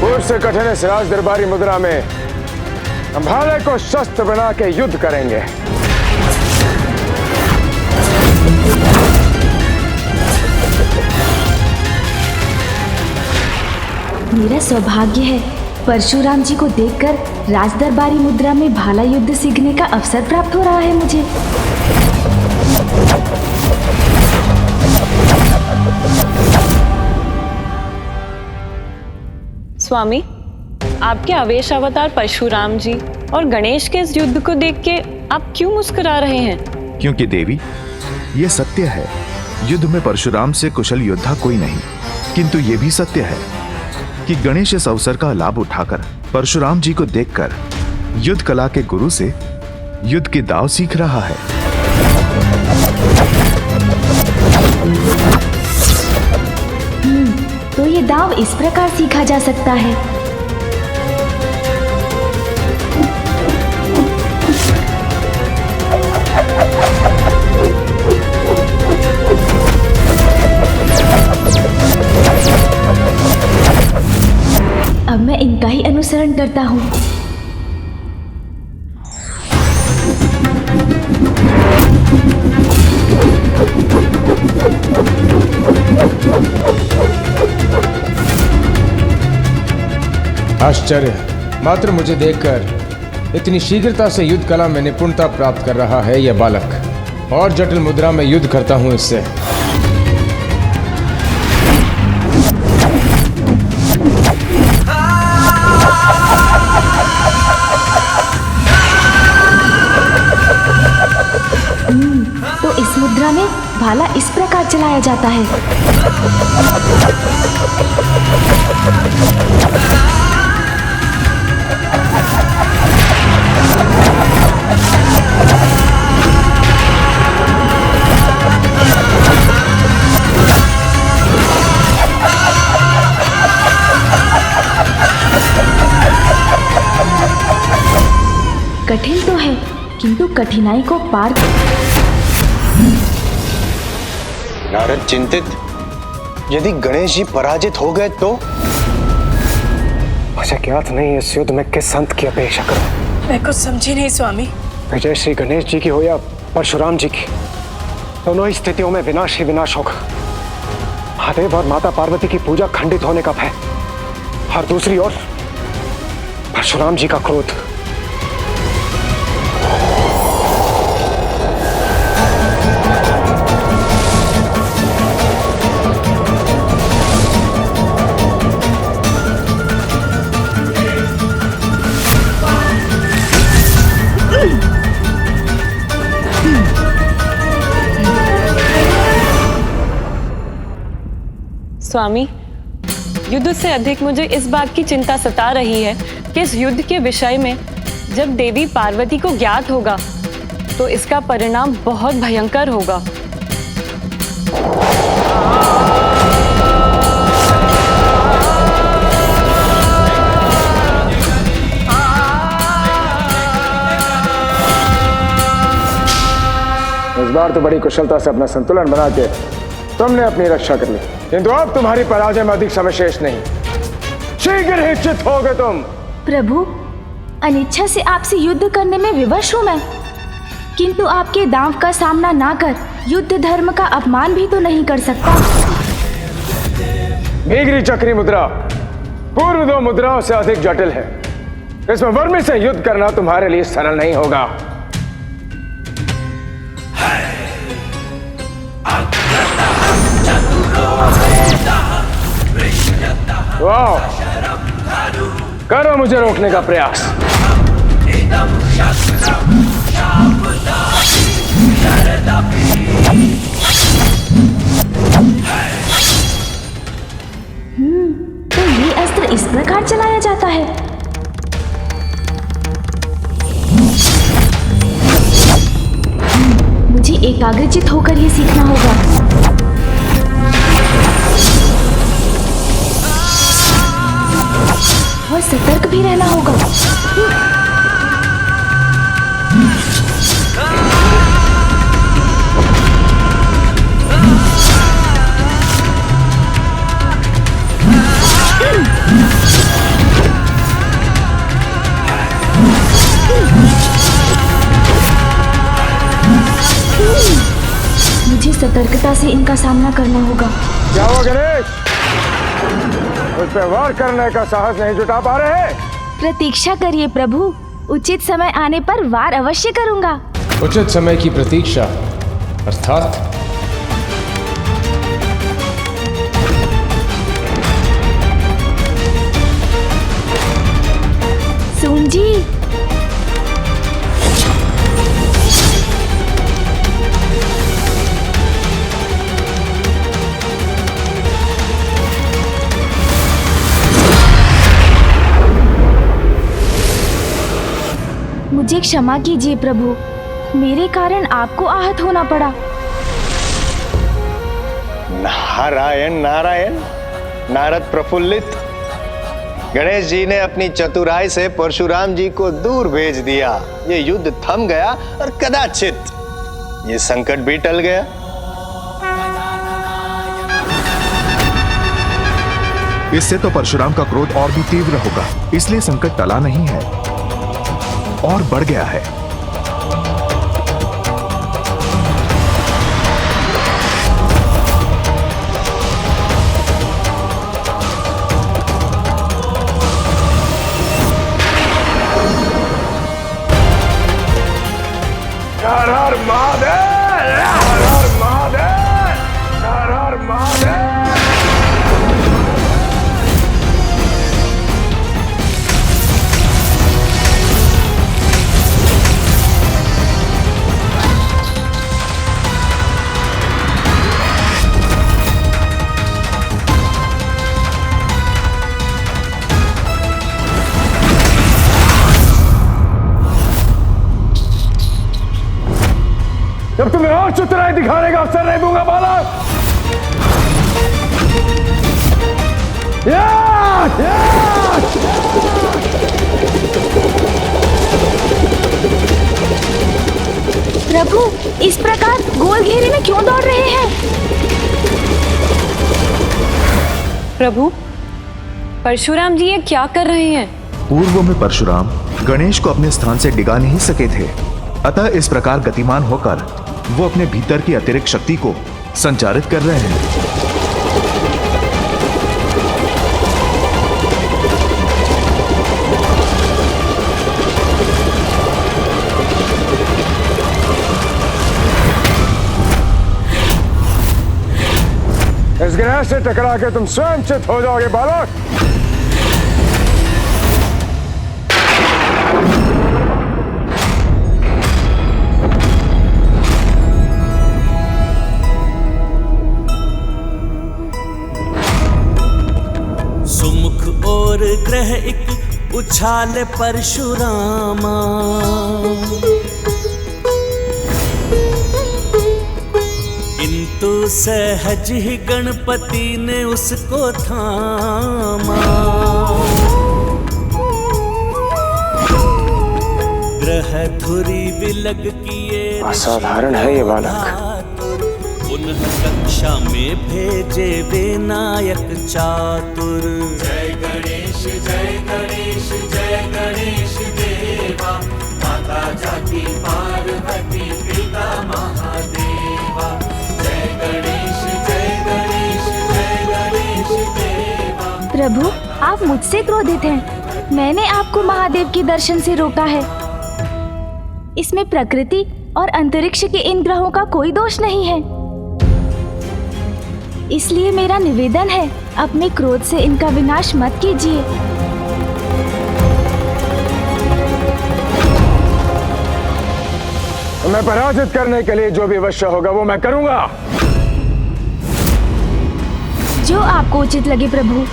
पूर्व से कठिन इस राज दरबारी मुद्रा में हम भाले को शस्त्र बना के युद्ध करेंगे। मेरा सौभाग्य है परशुराम जी को देखकर राजदरबारी मुद्रा में भाला युद्ध सीखने का अवसर प्राप्त हो रहा है मुझे। स्वामी, आपके आवेश अवतार परशुराम जी और गणेश के इस युद्ध को देख के आप क्यों मुस्कुरा रहे हैं? क्योंकि देवी, ये सत्य है, युद्ध में परशुराम से कुशल योद्धा कोई नहीं। किंतु ये भी सत्य है कि गणेश इस अवसर का लाभ उठाकर परशुराम जी को देखकर युद्ध कला के गुरु से युद्ध के दांव सीख रहा है। तो ये दांव इस प्रकार सीखा जा सकता है। अब मैं इनका ही अनुसरण करता हूँ। आश्चर्य, मात्र मुझे देखकर इतनी शीघ्रता से युद्ध कला में निपुणता प्राप्त कर रहा है यह बालक। और जटिल मुद्रा में युद्ध करता हूं इससे। तो इस मुद्रा में भाला इस प्रकार चलाया जाता है। कठिन तो है, किंतु कठिनाई को पार। नारद चिंतित, यदि गणेश जी पराजित हो गए तो? मुझे ज्ञात नहीं इस युद्ध में किस संत की अपेक्षा करूं। मैं कुछ समझी नहीं स्वामी। विजय श्री गणेश जी की हो या परशुराम जी की, दोनों ही स्थितियों में विनाश ही विनाश होगा। महादेव और माता पार्वती की पूजा खंडित होने का भय, और दूसरी ओर परशुराम जी का क्रोध। स्वामी, युद्ध से अधिक मुझे इस बात की चिंता सता रही है कि इस युद्ध के विषय में जब देवी पार्वती को ज्ञात होगा तो इसका परिणाम बहुत भयंकर होगा। इस बार तो बड़ी कुशलता से अपना संतुलन बना के तुमने अपनी रक्षा कर ली, किंतु अब तुम्हारी पराजय में अधिक समय शेष नहीं। शीघ्र ही चित होगे तुम। प्रभु, अनिच्छा से आपसे युद्ध करने में विवश हूँ मैं, किंतु आपके दांव का सामना ना कर युद्ध धर्म का अपमान भी तो नहीं कर सकता। भीगरी चक्री मुद्रा पूर्व दो मुद्राओं से अधिक जटिल है। इसमें वर्मी से युद्ध करना तुम्हारे लिए सरल नहीं होगा। वाह, करो मुझे रोकने का प्रयास। तो ये अस्त्र इस प्रकार चलाया जाता है। मुझे एकाग्रचित होकर ये सीखना होगा। और सतर्क भी रहना होगा। सतर्कता से इनका सामना करना होगा। क्या हुआ गणेश? उस पे वार करने का साहस नहीं जुटा पा रहे? प्रतीक्षा करिए प्रभु, उचित समय आने पर वार अवश्य करूंगा। उचित समय की प्रतीक्षा अर्थात सुन जी, मुझे क्षमा कीजिए प्रभु, मेरे कारण आपको आहत होना पड़ा। नारायण नारायण। नारद प्रफुल्लित। गणेश जी ने अपनी चतुराई से परशुराम जी को दूर भेज दिया। ये युद्ध थम गया और कदाचित ये संकट भी टल गया। इससे तो परशुराम का क्रोध और भी तीव्र होगा, इसलिए संकट टला नहीं है और बढ़ गया है। हर हर महादेव, हर हर महादेव, हर हर महादेव। जब तुम्हें और चतुराई दिखाने का अवसर नहीं दूंगा बालक। प्रभु, इस प्रकार गोल घेरे में क्यों दौड़ रहे हैं? प्रभु, परशुराम जी ये क्या कर रहे हैं? पूर्व में परशुराम गणेश को अपने स्थान से डिगा नहीं सके थे, अतः इस प्रकार गतिमान होकर वो अपने भीतर की अतिरिक्त शक्ति को संचारित कर रहे हैं। इस ग्रह से टकरा के तुम स्वयं चित हो जाओगे बालक। सुमुख और ग्रह एक उछाल परशुरामा, किंतु सहज ही गणपति ने उसको थामा। ग्रह धुरी विलग किए असाधारण है ये बालक। पुनः कक्षा में भेजे विनायक चातुर। जय गणेश जय गणेश जय गणेश देवा, माता जाति पार्वती पिता महादेवा। जय गणेश जय गणेश जय गणेश देवा। प्रभु, आप मुझसे क्रोधित हैं। मैंने आपको महादेव के दर्शन से रोका है। इसमें प्रकृति और अंतरिक्ष के इन ग्रहों का कोई दोष नहीं है। इसलिए मेरा निवेदन है, अपने क्रोध से इनका विनाश मत कीजिए। मैं पराजित करने के लिए जो भी अवश्य होगा वो मैं करूंगा। जो आपको उचित लगे प्रभु।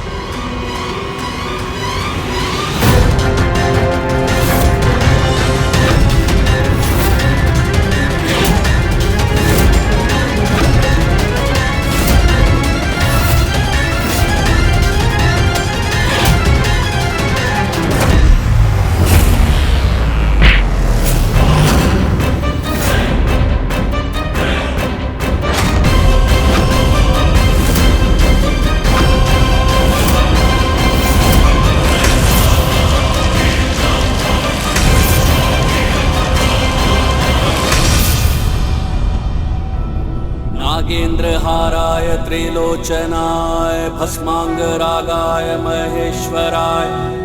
त्रिलोचनाय भस्मांगरागाय महेश्वराय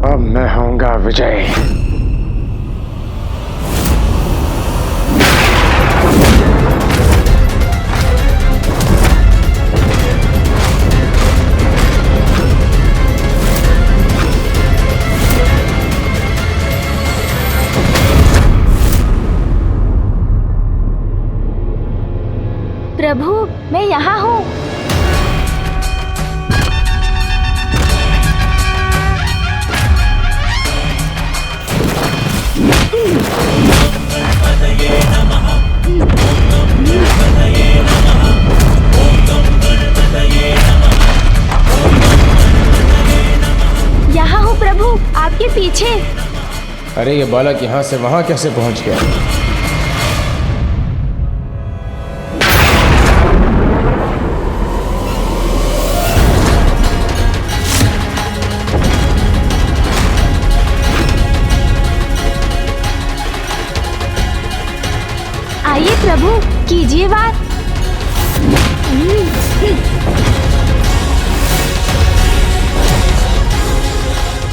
अब मैं होऊंगा विजय। प्रभु, मैं यहाँ हूँ। यहाँ हूँ प्रभु, आपके पीछे। अरे ये बालक यहाँ से वहाँ कैसे पहुँच गया? आइए प्रभु, कीजिए बात।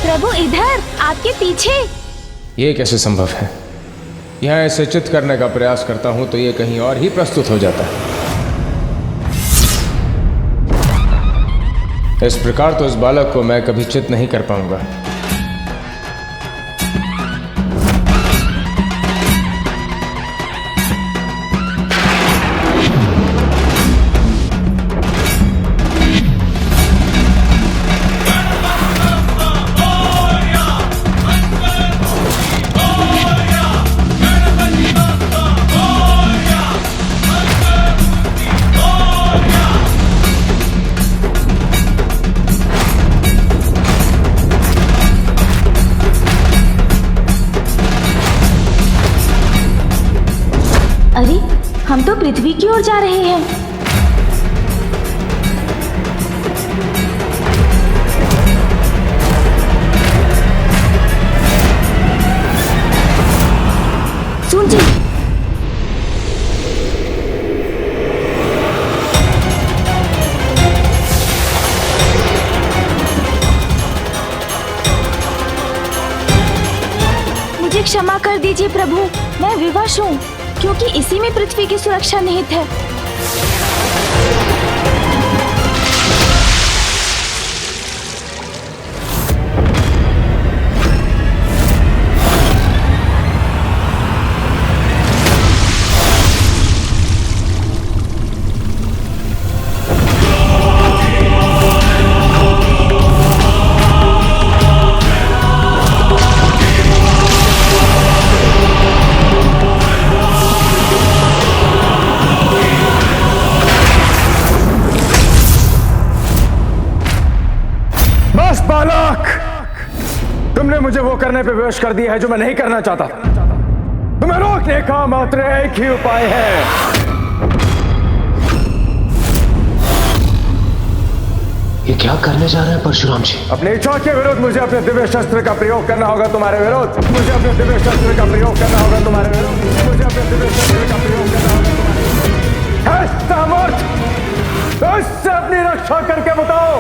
प्रभु इधर, आपके पीछे। ये कैसे संभव है? यहाँ इसे चित करने का प्रयास करता हूँ तो ये कहीं और ही प्रस्तुत हो जाता है। इस प्रकार तो इस बालक को मैं कभी चित नहीं कर पाऊंगा। अरे, हम तो पृथ्वी की ओर जा रहे हैं। सुनिए, मुझे क्षमा कर दीजिए प्रभु, मैं विवश हूँ, क्योंकि इसी में पृथ्वी की सुरक्षा निहित है। बस बालक, तुमने मुझे वो करने पे विवश कर दिया है जो मैं नहीं करना चाहता। तुम्हें रोकने का मात्र एक ही उपाय है। ये क्या करने जा रहे हैं परशुराम जी? अपनी इच्छा के विरुद्ध मुझे अपने दिव्य शस्त्र का प्रयोग करना होगा तुम्हारे विरुद्ध। मुझे अपने दिव्य शस्त्र का प्रयोग करना होगा तुम्हारे विरुद्ध। मुझे अपने दिव्य शस्त्र का प्रयोग करना होगा तुम्हारे विरुद्ध। है सामर्थ, तो इससे अपनी रक्षा करके बताओ।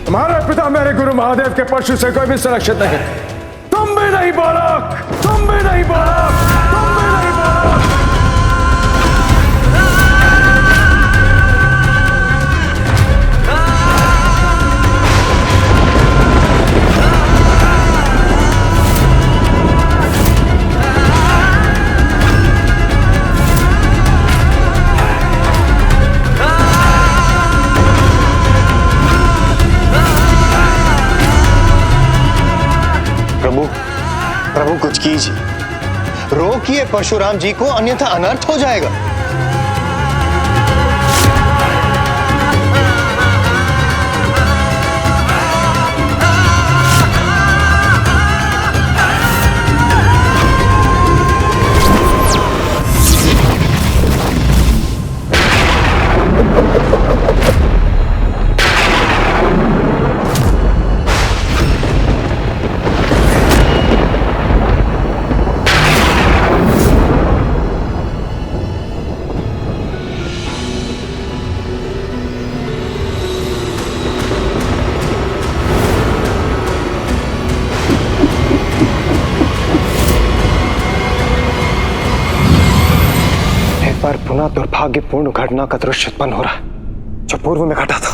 तुम्हारे पिता मेरे गुरु महादेव के परशु से कोई भी सुरक्षित नहीं। तुम भी नहीं बालक, तुम भी नहीं बालक, तुम भी नहीं बालक। प्रभु कुछ कीजिए, रोकिए परशुराम जी को, अन्यथा अनर्थ हो जाएगा। पर पुनः दुर्भाग्यपूर्ण घटना का दृश्य उत्पन्न हो रहा है जो पूर्व में घटा था।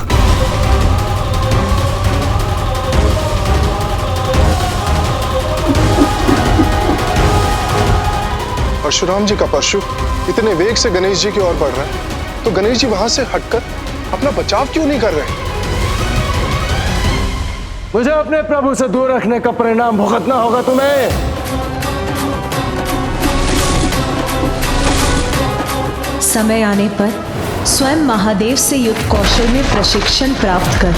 परशुराम जी का परशु इतने वेग से गणेश जी की ओर बढ़ रहा है, तो गणेश जी वहां से हटकर अपना बचाव क्यों नहीं कर रहे? मुझे अपने प्रभु से दूर रखने का परिणाम भुगतना होगा तुम्हें। समय आने पर स्वयं महादेव से युद्ध कौशल में प्रशिक्षण प्राप्त कर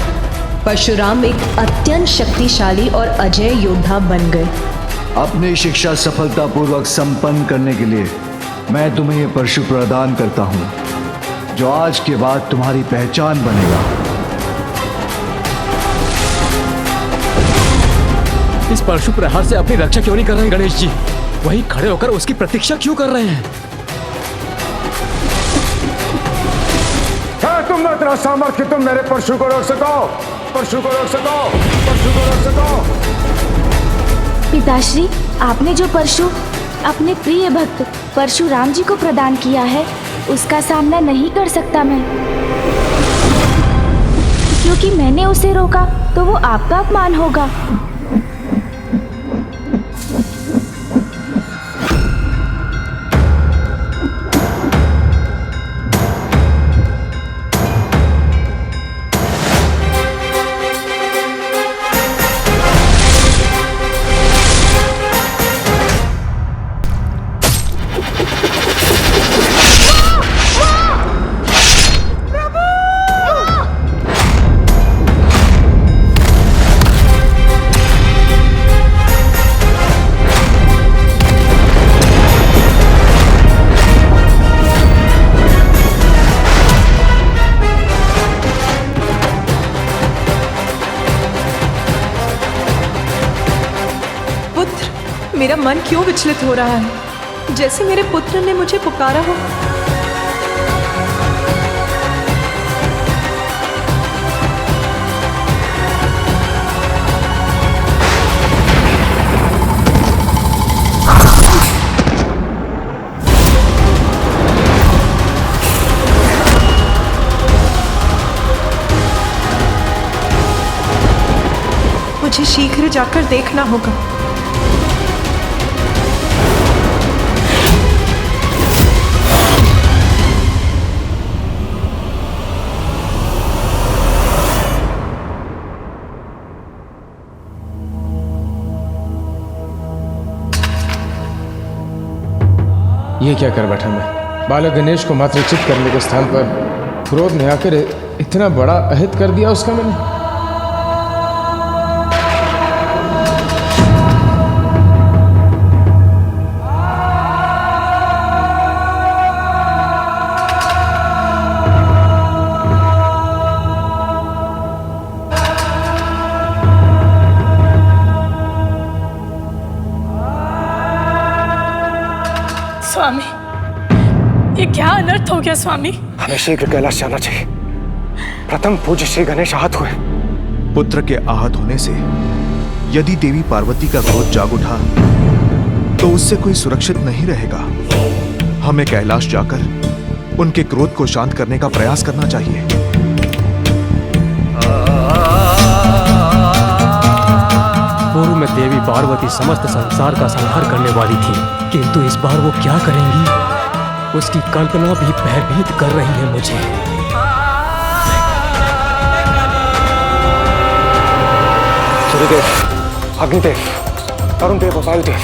परशुराम एक अत्यंत शक्तिशाली और अजय योद्धा बन गए। अपनी शिक्षा सफलतापूर्वक संपन्न करने के लिए मैं तुम्हें यह परशु प्रदान करता हूं, जो आज के बाद तुम्हारी पहचान बनेगा। इस परशु प्रहार से अपनी रक्षा क्यों नहीं कर रहे हैं गणेश जी? वहीं खड़े होकर उसकी प्रतीक्षा क्यों कर रहे हैं? तुम में इतना सामर्थ्य कि तुम मेरे परशु को रोक सको, परशु को रोक सको, परशु को रोक सको। पिताश्री, आपने जो परशु अपने प्रिय भक्त परशुराम जी को प्रदान किया है, उसका सामना नहीं कर सकता मैं, क्योंकि मैंने उसे रोका तो वो आपका अपमान होगा। मेरा मन क्यों विचलित हो रहा है, जैसे मेरे पुत्र ने मुझे पुकारा हो। मुझे शीघ्र जाकर देखना होगा। ये क्या कर बैठा मैं? बालक गणेश को मातृचित करने के स्थान पर क्रोध ने आकर इतना बड़ा अहित कर दिया उसका मैंने। स्वामी, ये क्या अनर्थ हो गया स्वामी? हमें शीघ्र कैलाश जाना चाहिए। प्रथम पूज्य श्री गणेश आहत हुए। पुत्र के आहत होने से यदि देवी पार्वती का क्रोध जाग उठा तो उससे कोई सुरक्षित नहीं रहेगा। हमें कैलाश जाकर उनके क्रोध को शांत करने का प्रयास करना चाहिए। पूर्व में देवी पार्वती समस्त संसार का संहार करने वाली थी, किंतु इस बार वो क्या करेंगी, उसकी कल्पना भी भयभीत कर रही है मुझे। सूर्यदेव, अग्निदेव, अरुण देव और वायुदेव,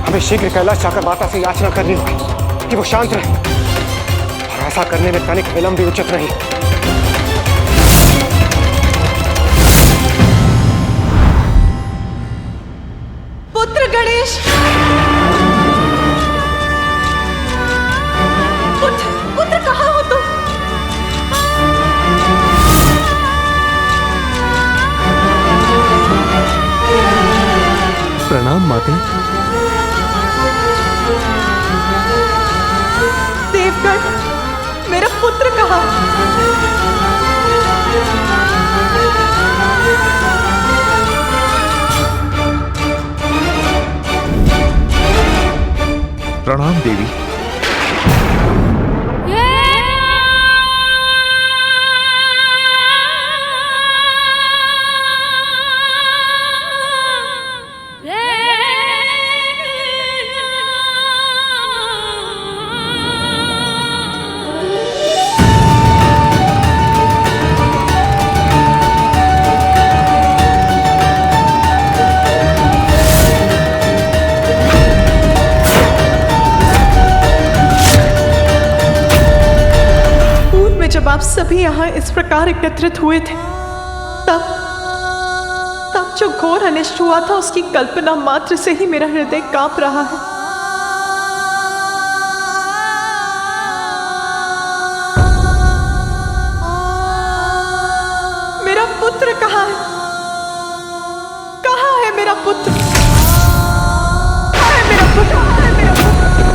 हमें शीघ्र कैलाश जाकर माता से याचना करनी होगी कि वो शांत रहे, और ऐसा करने में तनिक विलंब भी उचित नहीं। पुत्र गणेश, पुत्र कहाँ हो तुम? प्रणाम माते। देवगण, मेरा पुत्र कहाँ? प्रणाम देवी। जब आप सभी यहाँ इस प्रकार एकत्रित हुए थे, तब जो घोर अनिष्ट हुआ था उसकी कल्पना मात्र से ही मेरा हृदय कांप रहा है। मेरा पुत्र कहाँ है? कहाँ है मेरा पुत्र? कहाँ है मेरा पुत्र? कहाँ है मेरा पुत्र?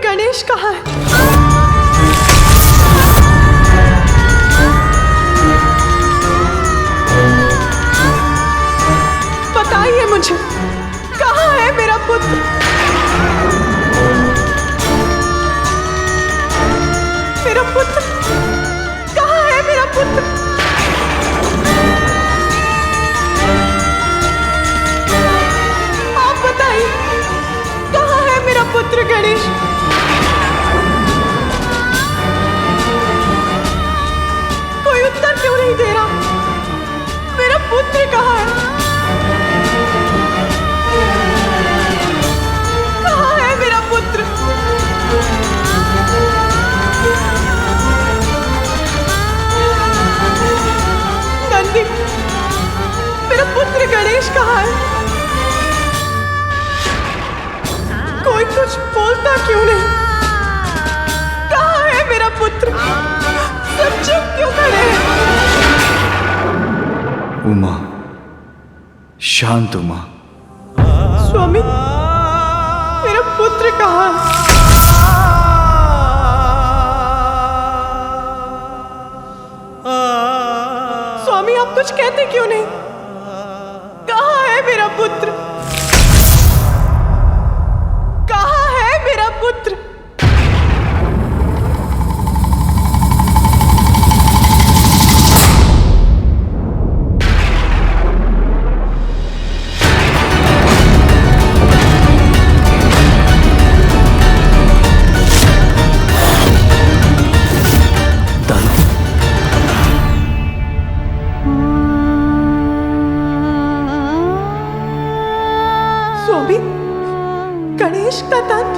गणेश कहाँ है? बताइए मुझे, कहाँ है मेरा पुत्र? मेरा पुत्र कहाँ है? मेरा पुत्र आप बताइए, कहाँ है मेरा पुत्र गणेश? उत्तर क्यों नहीं दे रहा? मेरा पुत्र कहाँ है? कहाँ है मेरा पुत्र? नंदी, मेरा पुत्र गणेश कहाँ है? कोई कुछ बोलता क्यों नहीं? कहाँ है मेरा पुत्र? सब चुप क्यों खड़े हैं? उमा, शांत उमा। स्वामी, मेरा पुत्र कहाँ है? स्वामी, आप कुछ कहते क्यों नहीं? कहाँ है मेरा पुत्र? कहाँ है मेरा पुत्र? स्वामी, गणेश का दंत।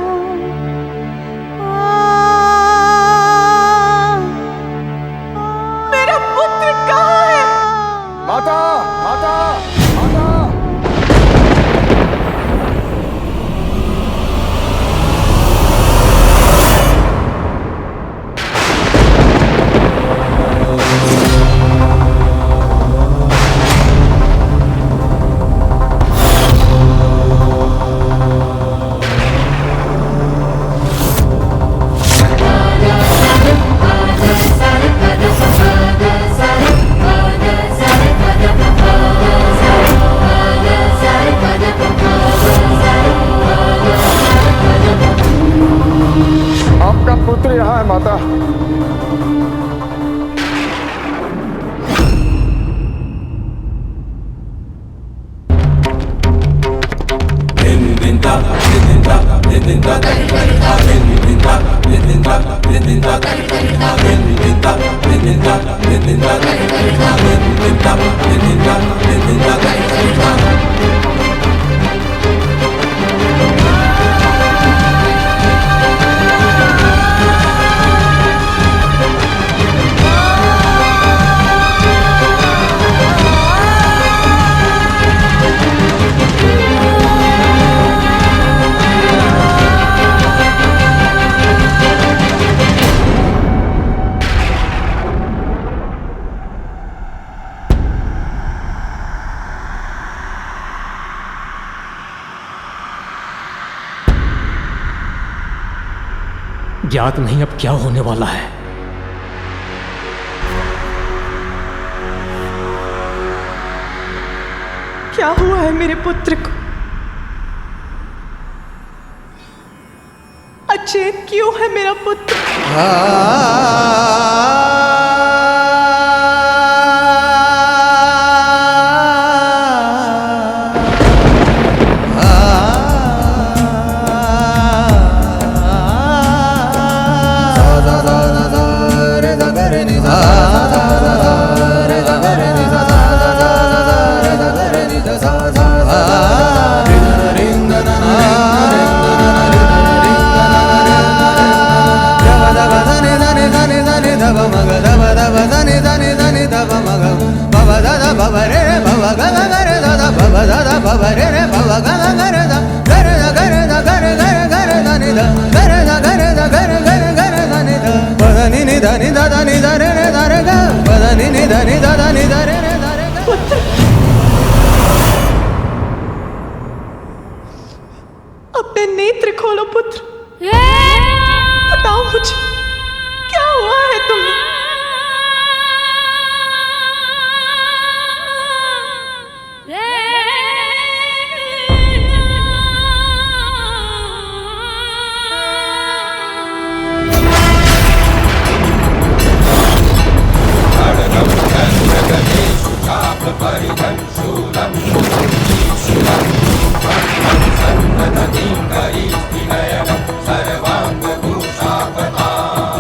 मेरा पुत्र कहाँ है? माता, माता, माता। ज्ञात नहीं अब क्या होने वाला है। क्या हुआ है मेरे पुत्र को? अचेत क्यों है मेरा पुत्र? अपने नेत्र खोलो पुत्र। बताओ मुझे क्या हुआ है तुम्हें?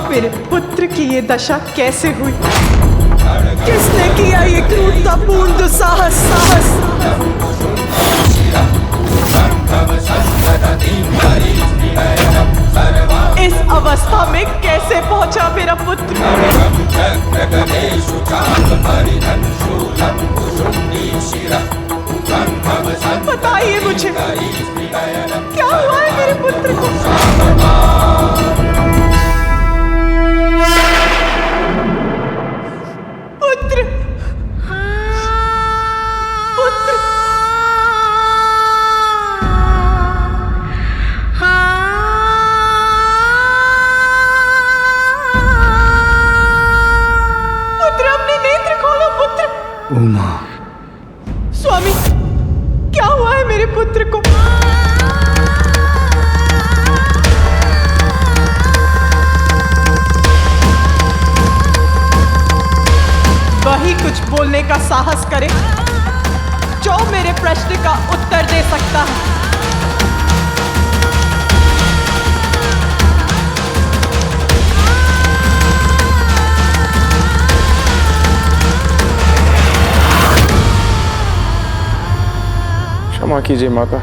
मेरे पुत्र की ये दशा कैसे हुई? किसने किया ये क्रूरतापूर्ण दुस्साहस? इस अवस्था में कैसे पहुंचा मेरा पुत्र? बताइए मुझे क्या हुआ है मेरे पुत्र को? पुत्र, पुत्र, पुत्र अपने नेत्र खोलो पुत्र। उमा, स्वामी क्या हुआ है मेरे पुत्र को? वही कुछ बोलने का साहस करे जो मेरे प्रश्न का उत्तर दे सकता है। क्षमा कीजिए माता।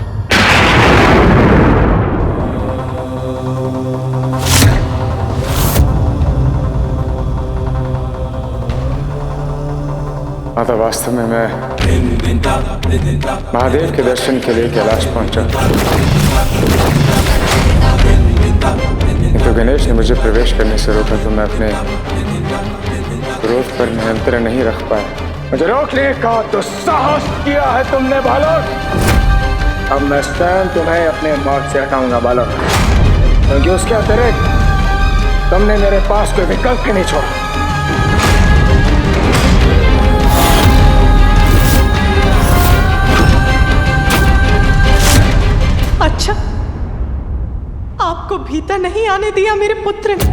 माता वास्तव में मैं महादेव के दर्शन के लिए कैलाश पहुंचा, तो गणेश ने मुझे प्रवेश करने से रोका, तो मैं अपने क्रोध पर नियंत्रण नहीं रख पाया। मुझे रोकने का दुस्साहस किया है तुमने बालक। अब मैं स्वयं तुम्हें अपने मार्ग से हटाऊंगा बालक, क्योंकि उसके अतिरिक्त तुमने मेरे पास कोई विकल्प ही नहीं छोड़ा। अच्छा, आपको भीतर नहीं आने दिया मेरे पुत्र ने?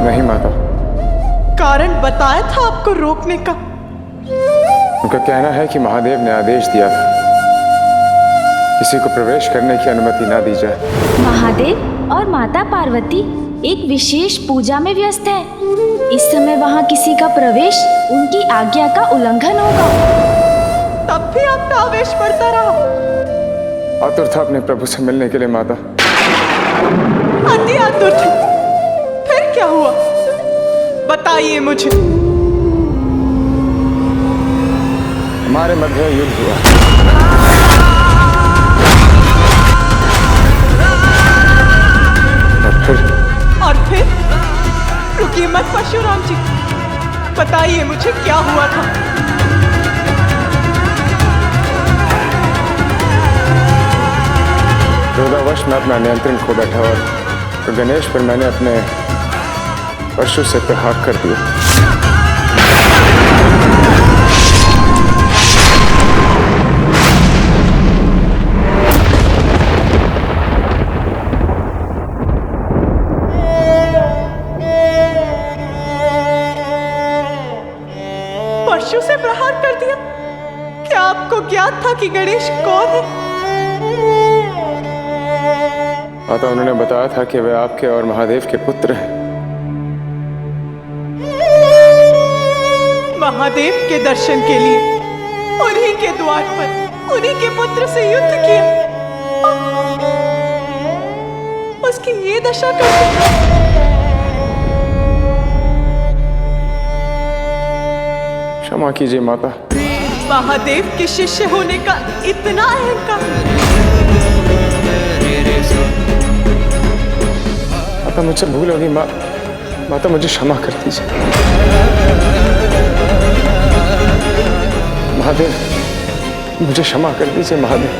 नहीं माता। कारण बताया था आपको रोकने का। उनका कहना है कि महादेव ने आदेश दिया था किसी को प्रवेश करने की अनुमति ना दी जाए। महादेव और माता पार्वती एक विशेष पूजा में व्यस्त हैं। इस समय वहाँ किसी का प्रवेश उनकी आज्ञा का उल्लंघन होगा। तब भी आपका आवेश बढ़ता रहा। आतुर था अपने प्रभु से मिलने के लिए माता। अति आतुर थे। फिर क्या हुआ? बताइए मुझे। हमारे मध्य युद्ध हुआ। और फिर रुकिए मत परशुराम जी, बताइए मुझे क्या हुआ था। क्रोधावश मैं अपना नियंत्रण खो बैठा और तो गणेश पर मैंने अपने परशु से प्रहार कर दिया। परशु से प्रहार कर दिया? क्या आपको ज्ञात था कि गणेश कौन है? माता, उन्होंने बताया था कि वे आपके और महादेव के पुत्र हैं। महादेव के दर्शन के लिए उन्हीं के द्वार पर उन्हीं के पुत्र से युद्ध किया, उसकी ये दशा कर दी। क्षमा कीजिए माता। महादेव के शिष्य होने का इतना अहंकार। माता मुझसे भूल होगी। माता मुझे क्षमा कर दीजिए। महादेव मुझे क्षमा कर दीजिए। महादेव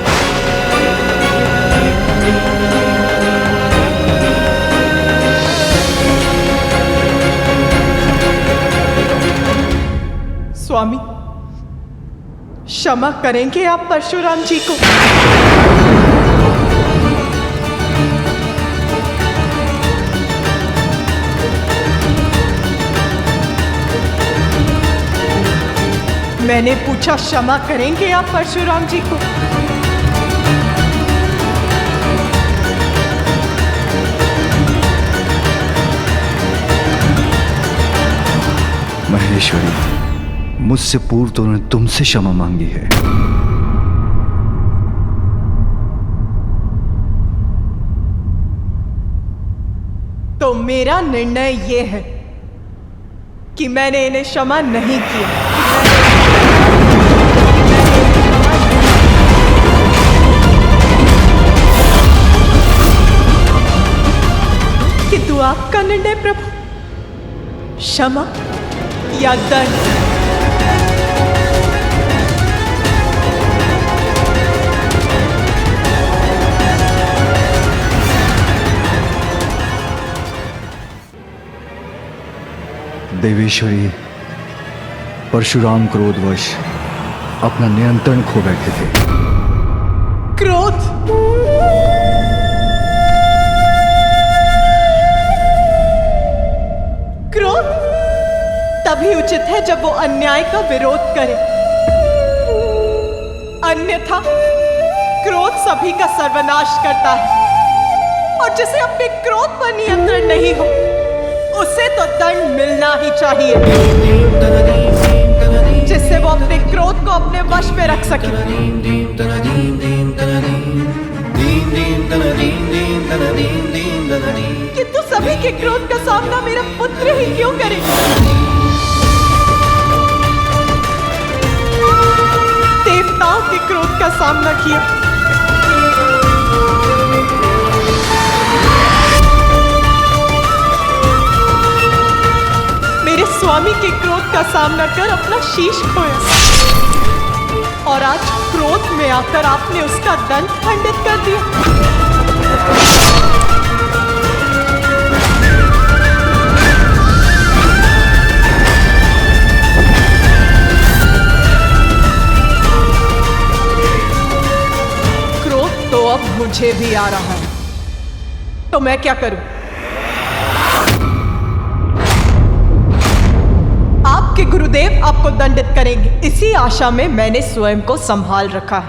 स्वामी, क्षमा करेंगे आप परशुराम जी को? मैंने पूछा क्षमा करेंगे आप परशुराम जी को? महेश्वरी, मुझसे पूर्व तो उन्होंने तुमसे क्षमा मांगी है। तो मेरा निर्णय ये है कि मैंने इन्हें क्षमा नहीं किया। किंतु आपका निर्णय प्रभु, क्षमा या दंड? देवेश्वरी, परशुराम क्रोधवश अपना नियंत्रण खो बैठे थे। क्रोध? क्रोध तभी उचित है जब वो अन्याय का विरोध करे, अन्यथा क्रोध सभी का सर्वनाश करता है। और जिसे अपने क्रोध पर नियंत्रण नहीं हो, उसे तो दंड मिलना ही चाहिए, जिससे वो अपने क्रोध को अपने वश में रख सके। किंतु सभी के क्रोध का सामना मेरा पुत्र ही क्यों करे? देवताओं के क्रोध का सामना किया, मेरे स्वामी के क्रोध का सामना कर अपना शीश खोया, और आज क्रोध में आकर आपने उसका दंड खंडित कर दिया। क्रोध तो अब मुझे भी आ रहा है, तो मैं क्या करूं? आपके गुरुदेव आपको दंडित करेंगे। इसी आशा में मैंने स्वयं को संभाल रखा है।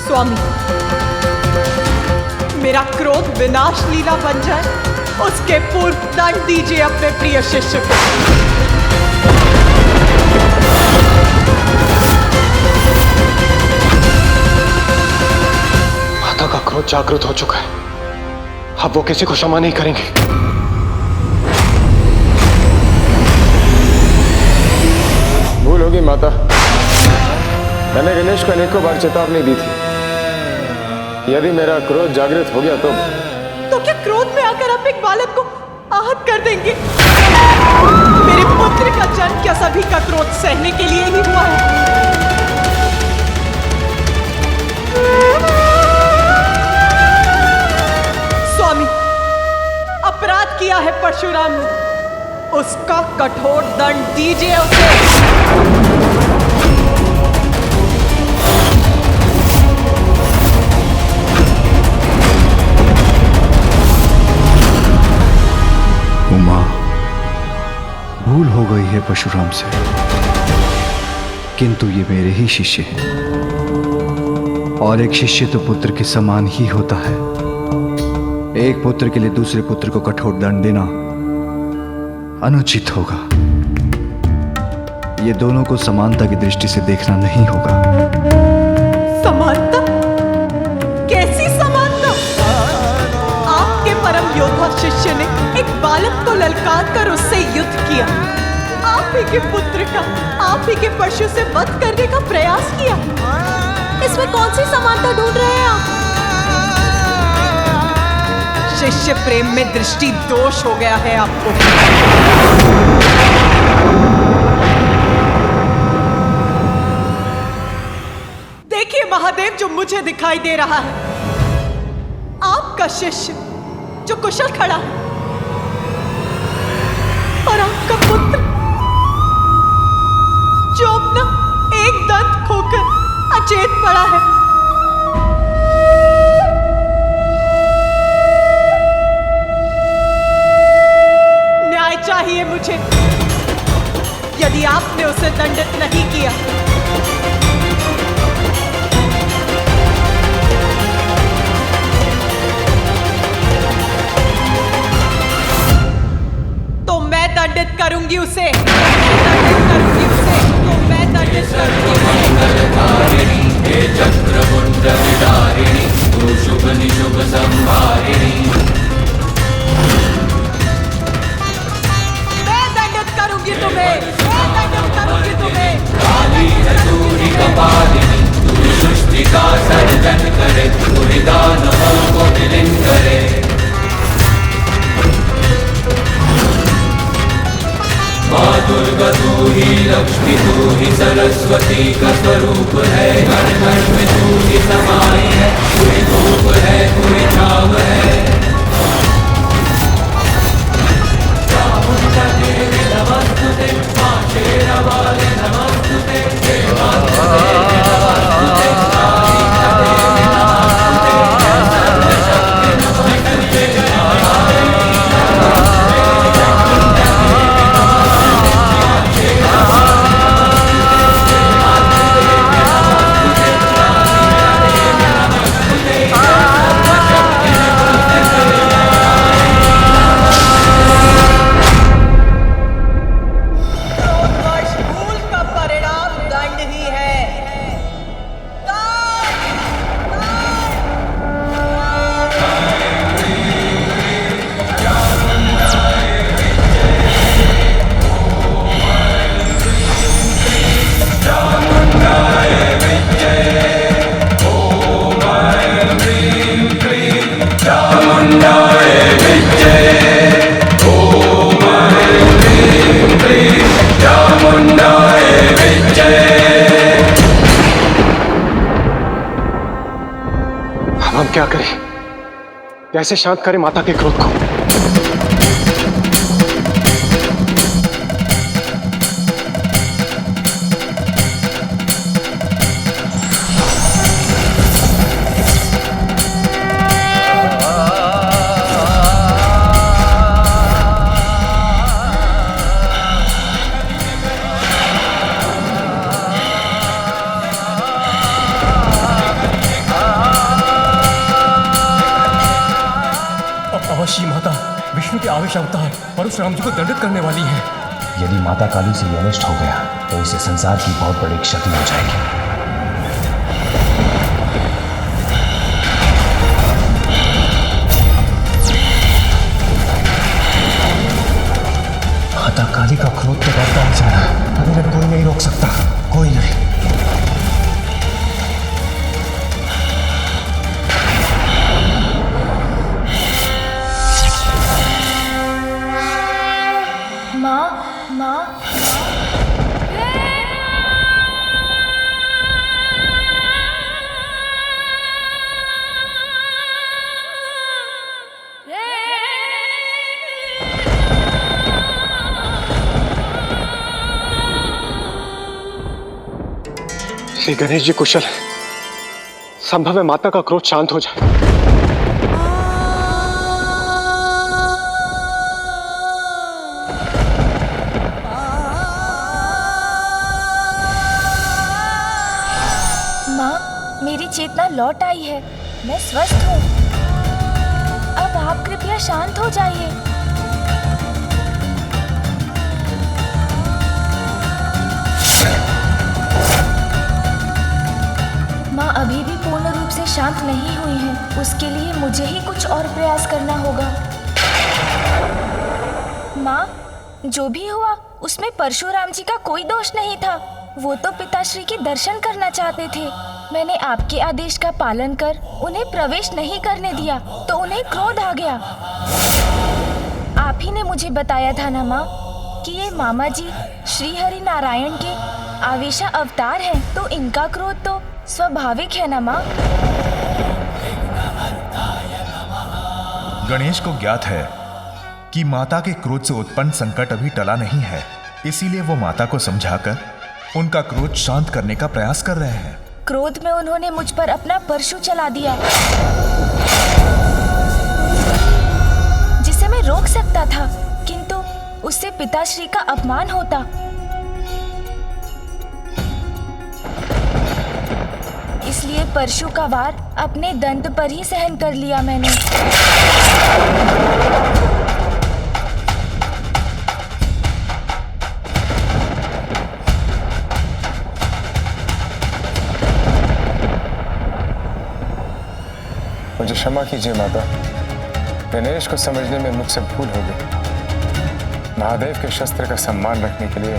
स्वामी, मेरा क्रोध विनाश लीला बन जाए, उसके पूर्व दंड दीजिए अपने प्रिय शिष्य को। माता का क्रोध जागृत हो चुका है, अब वो किसी को क्षमा नहीं करेंगे। भूल होगी माता, मैंने गणेश को अनेकों बार चेतावनी दी थी। यदि मेरा क्रोध जागृत हो गया तो क्या क्रोध में आकर आप एक बालक को आहत कर देंगे? मेरे पुत्र का जन्म क्या सभी का क्रोध सहने के लिए ही हुआ है? स्वामी, अपराध किया है परशुराम ने, उसका कठोर दंड दीजिए उसे। उमा, भूल हो गई है परशुराम से, किंतु ये मेरे ही शिष्य हैं और एक शिष्य तो पुत्र के समान ही होता है। एक पुत्र के लिए दूसरे पुत्र को कठोर दंड देना अनुचित होगा। ये दोनों को समानता की दृष्टि से देखना नहीं होगा। समानता? कैसी समानता? आपके परम योद्धा शिष्य ने एक बालक को ललकार कर उससे युद्ध किया। आप ही के पुत्र का, आप ही के परशु से वध करने का प्रयास किया। इसमें कौन सी समानता ढूंढ रहे हैं आप? शिष्य प्रेम में दृष्टि दोष हो गया है आपको। देखिए महादेव, जो मुझे दिखाई दे रहा है, आपका शिष्य जो कुशल खड़ा है और आपका पुत्र जो अपना एक दंत खोकर अचेत पड़ा है। न्याय चाहिए मुझे। यदि आपने उसे दंडित नहीं किया तो मैं दंडित करूंगी उसे। शुभ निशुभ संहारिणी, मैं दंडित करूंगी तुम्हें। मैं दंडित करूंगी तुम्हें। काली है दूरी कपालिनी, तू सृष्टि का सर्जन करे, तू दानवों को विलीन करे। माँ दुर्गा तू ही लक्ष्मी, तू ही सरस्वती का स्वरूप है। घर घर में तू ही समाई है, तू ही धूप है, तू ही छाव है। चामुंडा देवी नमस्तुते, माँ शेरावाली नमस्तुते, देवा नमस्तुते, नमस्तुते, कालिका देवी नमस्तुते, सर्वशक्ति नमस्तुते, हम क्या करें? कैसे शांत करें माता के क्रोध को? के आवेश अवतार परशुराम जी को दंडित करने वाली है। यदि माता काली से ये अनिष्ट हो गया तो इसे संसार की बहुत बड़ी क्षति हो जाएगी। माता काली का क्रोध तो बढ़ता ही जा रहा है। अब इन्हें कोई नहीं रोक सकता, कोई नहीं। श्री गणेश जी कुशल है। संभव है माता का क्रोध शांत हो जाए। माँ, मेरी चेतना लौट आई है। मैं स्वस्थ हूँ। अब आप कृपया शांत हो जाइए। माँ अभी भी पूर्ण रूप से शांत नहीं हुई हैं। उसके लिए मुझे ही कुछ और प्रयास करना होगा। माँ, जो भी हुआ उसमें परशुराम जी का कोई दोष नहीं था। वो तो पिताश्री के दर्शन करना चाहते थे। मैंने आपके आदेश का पालन कर उन्हें प्रवेश नहीं करने दिया तो उन्हें क्रोध आ गया। आप ही ने मुझे बताया था ना माँ कि ये मामा जी श्री हरि नारायण के आवेशा अवतार हैं, तो इनका क्रोध तो स्वाभाविक है ना माँ। गणेश को ज्ञात है कि माता के क्रोध से उत्पन्न संकट अभी टला नहीं है, इसीलिए वो माता को समझाकर उनका क्रोध शांत करने का प्रयास कर रहे हैं। क्रोध में उन्होंने मुझ पर अपना परशु चला दिया, जिसे मैं रोक सकता था, किंतु उससे पिताश्री का अपमान होता। इसलिए परशु का वार अपने दंत पर ही सहन कर लिया मैंने। मुझे क्षमा कीजिए माता, गणेश को समझने में मुझसे भूल हो गई। महादेव के शस्त्र का सम्मान रखने के लिए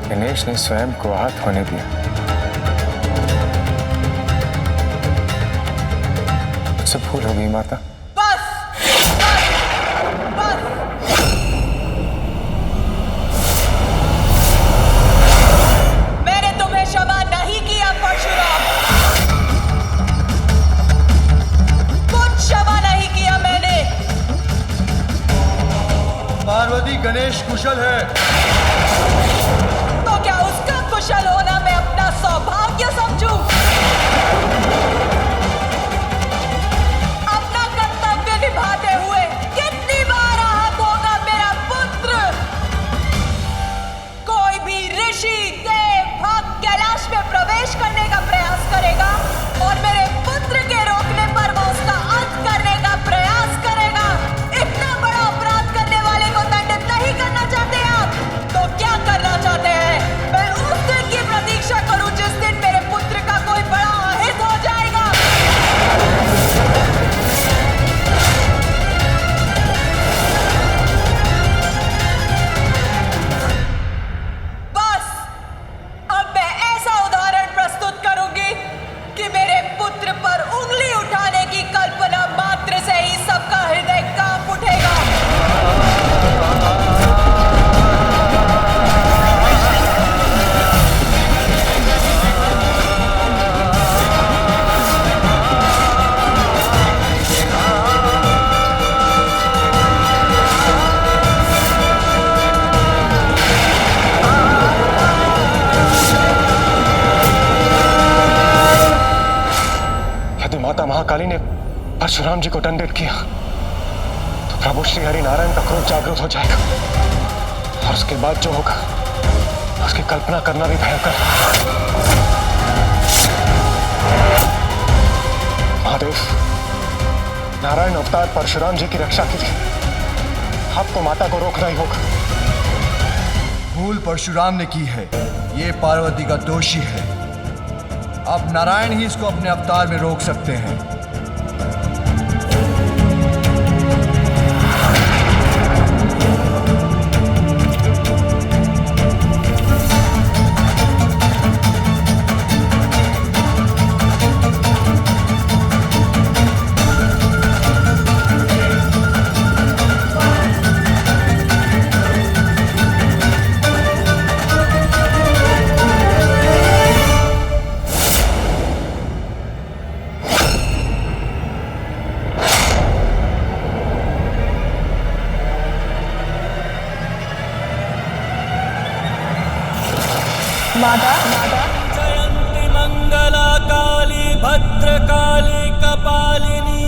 गणेश ने स्वयं को आहत होने दिया। मुझसे भूल हो गई माता। बस, बस, बस। मैंने तुम्हें क्षमा नहीं किया परशुराम। कुछ क्षमा नहीं किया मैंने। पार्वती गणेश कुशल है। तो क्या उसका कुशल होना मैं अपना सौभाग्य समझूं? अपना कर्तव्य निभाते हुए कितनी बार आहत होगा मेरा पुत्र? कोई भी ऋषि, देव, भक्त कैलाश में प्रवेश करने का प्रयास करेगा और मेरे पुत्र के रोकने पर वो उसका अंत करने का प्रयास करेगा। इतना बड़ा अपराध करने वाले को दंडित नहीं करना चाहते आप? तो क्या करना चाहते हैं? मैं उस दिन की प्रतीक्षा करूं जिस दिन मेरे पुत्र का कोई बड़ा अहित हो जाएगा। बस, अब मैं ऐसा उदाहरण प्रस्तुत करूंगी कि मेरे पुत्र पर उंगली उठाने की कल्पना मात्र से ही सबका हृदय कांप उठेगा। यदि माता महाकाली ने परशुराम जी को दंडित किया तो प्रभु श्री हरि नारायण का क्रोध जागृत हो जाएगा और उसके बाद जो होगा उसकी कल्पना करना भी भयंकर है। महादेव, नारायण अवतार परशुराम जी की रक्षा के लिए आपको माता को रोकना ही होगा। भूल परशुराम ने की है, ये पार्वती का दोषी है। अब नारायण ही इसको अपने अवतार में रोक सकते हैं। जयंती मंगला काली भद्रकाली कपालिनी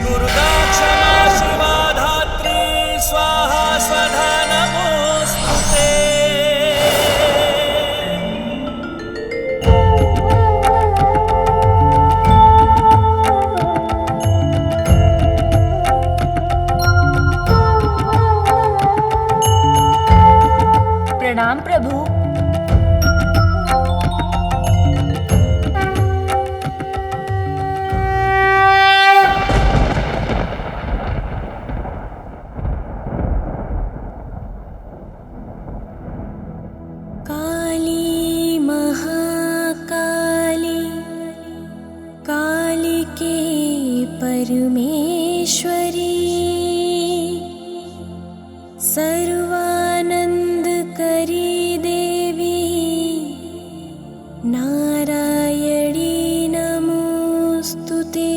दुर्गा क्षमा शिवा धात्री स्वाहा स्वधा नमोस्तुते। प्रणाम प्रभु। काली महाकाली कालिके परमेश्वरी सर्वानंद करी देवी नारायणी नमोस्तुते।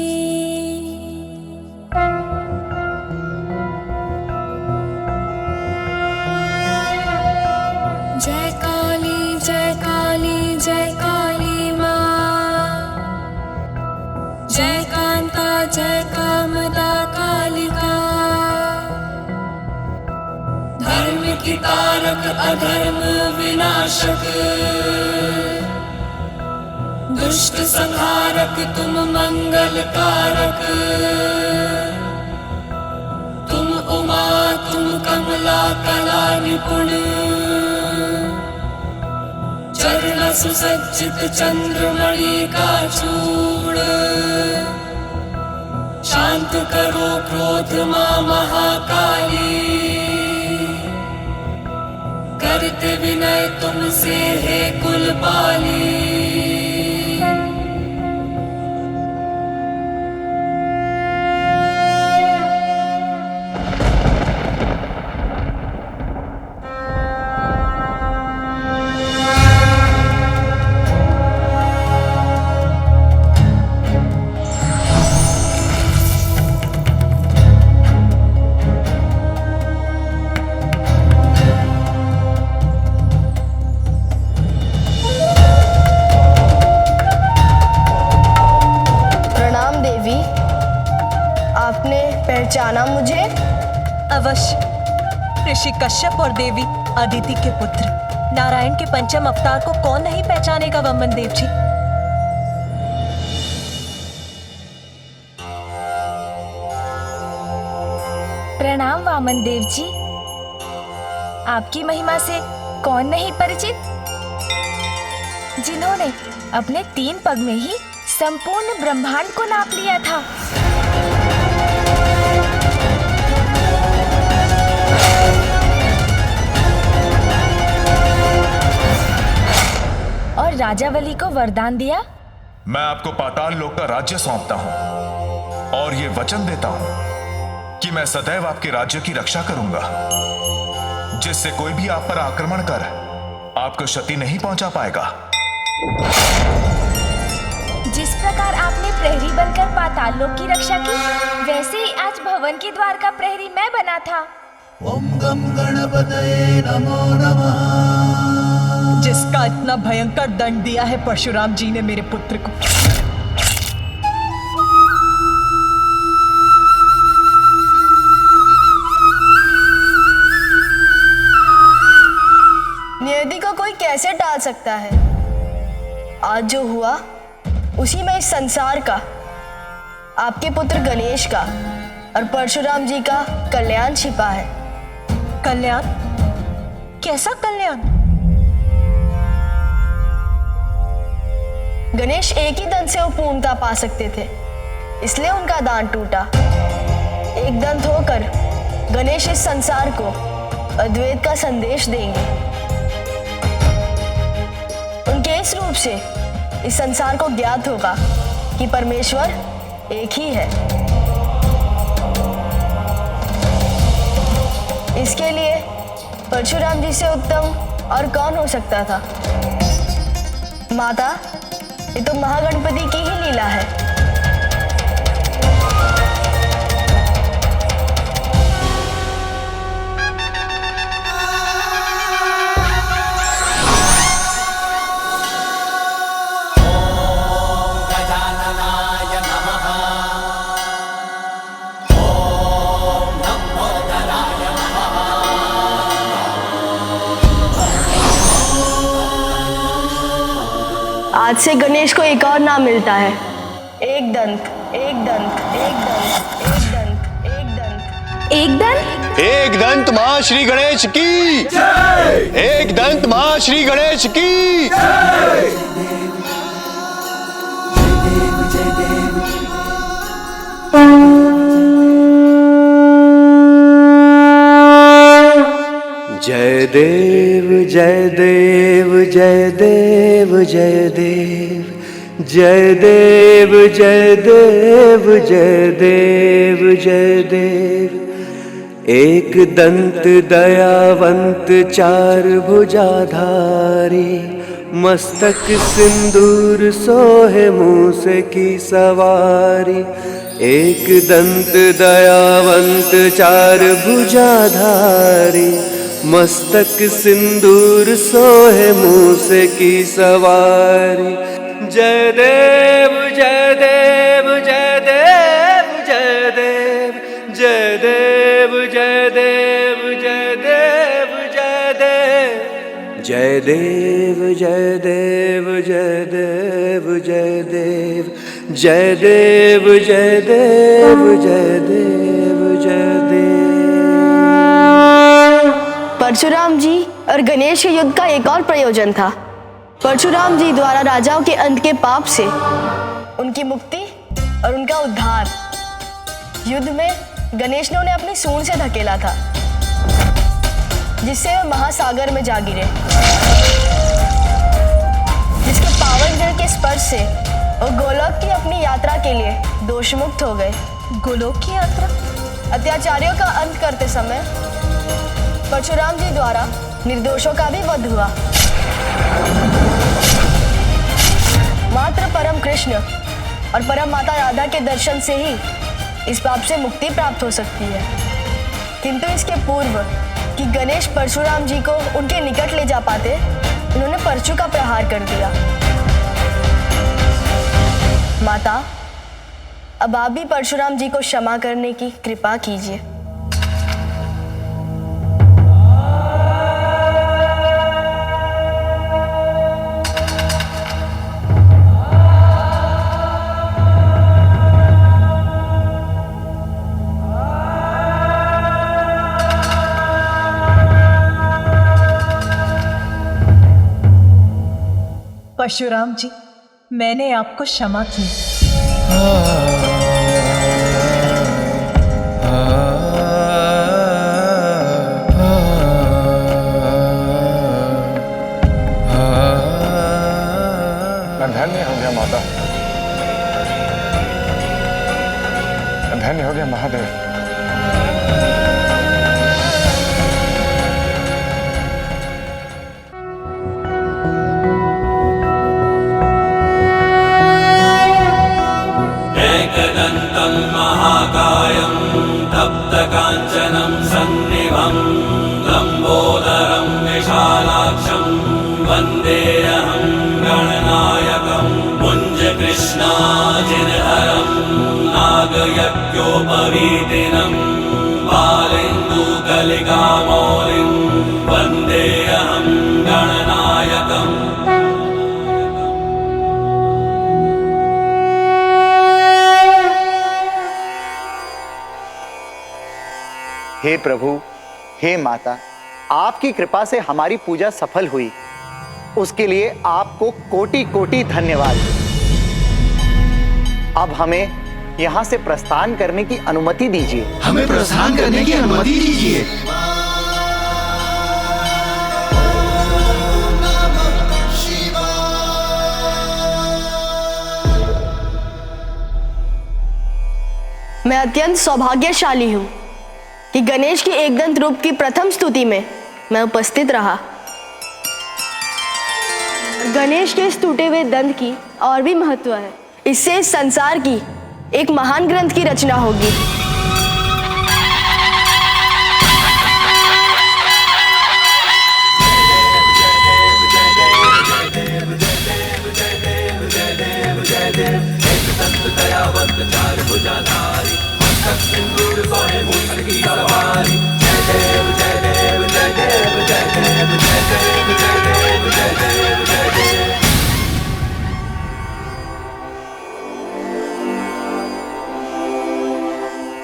जय काली जय काली जय काली माँ, जय कांता जय कामदा कालिका, धर्म की तारक अधर्म विनाशक, दुष्ट संहारक तुम मंगल कारक, तुम उमा तुम कमला कला निपुण, चरण सुसज्जित चंद्रमणि का चूड़, शांत करो क्रोध मां महाकाली, करते विनय तुमसे है कुलपाली। पहचाना मुझे? अवश्य। ऋषि कश्यप और देवी अदिति के पुत्र नारायण के पंचम अवतार को कौन नहीं पहचानेगा वामन देव जी। प्रणाम वामन देव जी। आपकी महिमा से कौन नहीं परिचित, जिन्होंने अपने 3 पग में ही संपूर्ण ब्रह्मांड को नाप लिया था। और राजावली को वरदान दिया। मैं आपको पाताल लोक का राज्य सौंपता हूं और ये वचन देता हूं कि मैं सदैव आपके राज्य की रक्षा करूंगा, जिससे कोई भी आप पर आक्रमण कर आपको क्षति नहीं पहुंचा पाएगा। जिस प्रकार आपने प्रहरी बनकर पाताल लोक की रक्षा की, वैसे ही आज भवन के द्वार का प्रहरी मैं बना था। ओम गम गणपतये नमो नमः। जिसका इतना भयंकर दंड दिया है परशुराम जी ने मेरे पुत्र को। नियति को कोई कैसे टाल सकता है? आज जो हुआ उसी में इस संसार का, आपके पुत्र गणेश का और परशुराम जी का कल्याण छिपा है। कल्याण? कैसा कल्याण? गणेश एक ही दंत से वो पूर्णता पा सकते थे, इसलिए उनका दान टूटा। एक दंत होकर गणेश इस संसार को अद्वैत का संदेश देंगे। उनके इस रूप से इस संसार को ज्ञात होगा कि परमेश्वर एक ही है। इसके लिए परशुराम जी से उत्तम और कौन हो सकता था? माता, ये तो महागणपति की ही लीला है। आज से गणेश को एक और नाम मिलता है, एक दंत, एक दंत, एक दंत, एक दंत, एक दंत, एक दंत। एक दंत मां श्री गणेश की जय। एक दंत मां श्री गणेश की जय। जय देव जय देव जय देव जय देव जय देव जय देव जय देव जय देव। एक दंत दयावंत चार भुजाधारी, मस्तक सिंदूर सोहे मूस की सवारी। एक दंत दयावंत चार भुजाधारी, मस्तक सिंदूर सोहे मूस की सवारी। जय देव जय देव जय देव जय देव जय देव जय देव जय देव जय देव जय देव जय देव जय देव जय देव जय देव जय देव जय देव जय देव। परशुराम जी और गणेश के युद्ध का एक और प्रयोजन था। परशुराम जी द्वारा राजाओं के अंत के पाप से उनकी मुक्ति और उनका उद्धार। युद्ध में गणेश ने उन्हें अपनी सूंड से धकेला था, जिससे वे महासागर में जा गिरे, जिसके पावन जल के स्पर्श से वो गोलोक की अपनी यात्रा के लिए दोषमुक्त हो गए। गोलोक की यात्रा? अत्याचारियों का अंत करते समय परशुराम जी द्वारा निर्दोषों का भी वध हुआ। मात्र परम कृष्ण और परम माता राधा के दर्शन से ही इस पाप से मुक्ति प्राप्त हो सकती है। किंतु इसके पूर्व कि गणेश परशुराम जी को उनके निकट ले जा पाते, उन्होंने परशु का प्रहार कर दिया। माता, अब आप भी परशुराम जी को क्षमा करने की कृपा कीजिए। परशुराम जी, मैंने आपको क्षमा की। धन्य हो गया माता, धन्य हो गया महादेव। एकदन्तं महाकायं तप्तकाञ्चनं सन्निभं लम्बोदरं विशालाक्षं वन्देऽहं गणनायकं मुञ्जकृष्णाजिनहरं नागयज्ञोपवीतिनं बालेन्दुकलिकामौलिं वन्देऽहं गणनायकम्। प्रभु, हे माता, आपकी कृपा से हमारी पूजा सफल हुई, उसके लिए आपको कोटि कोटि धन्यवाद। अब हमें यहाँ से प्रस्थान करने की अनुमति दीजिए। हमें प्रस्थान करने की अनुमति दीजिए। मैं अत्यंत सौभाग्यशाली हूँ कि गणेश के एकदंत रूप की प्रथम स्तुति में मैं उपस्थित रहा। गणेश के इस टूटे हुए दंत की और भी महत्व है। इससे इस संसार की एक महान ग्रंथ की रचना होगी।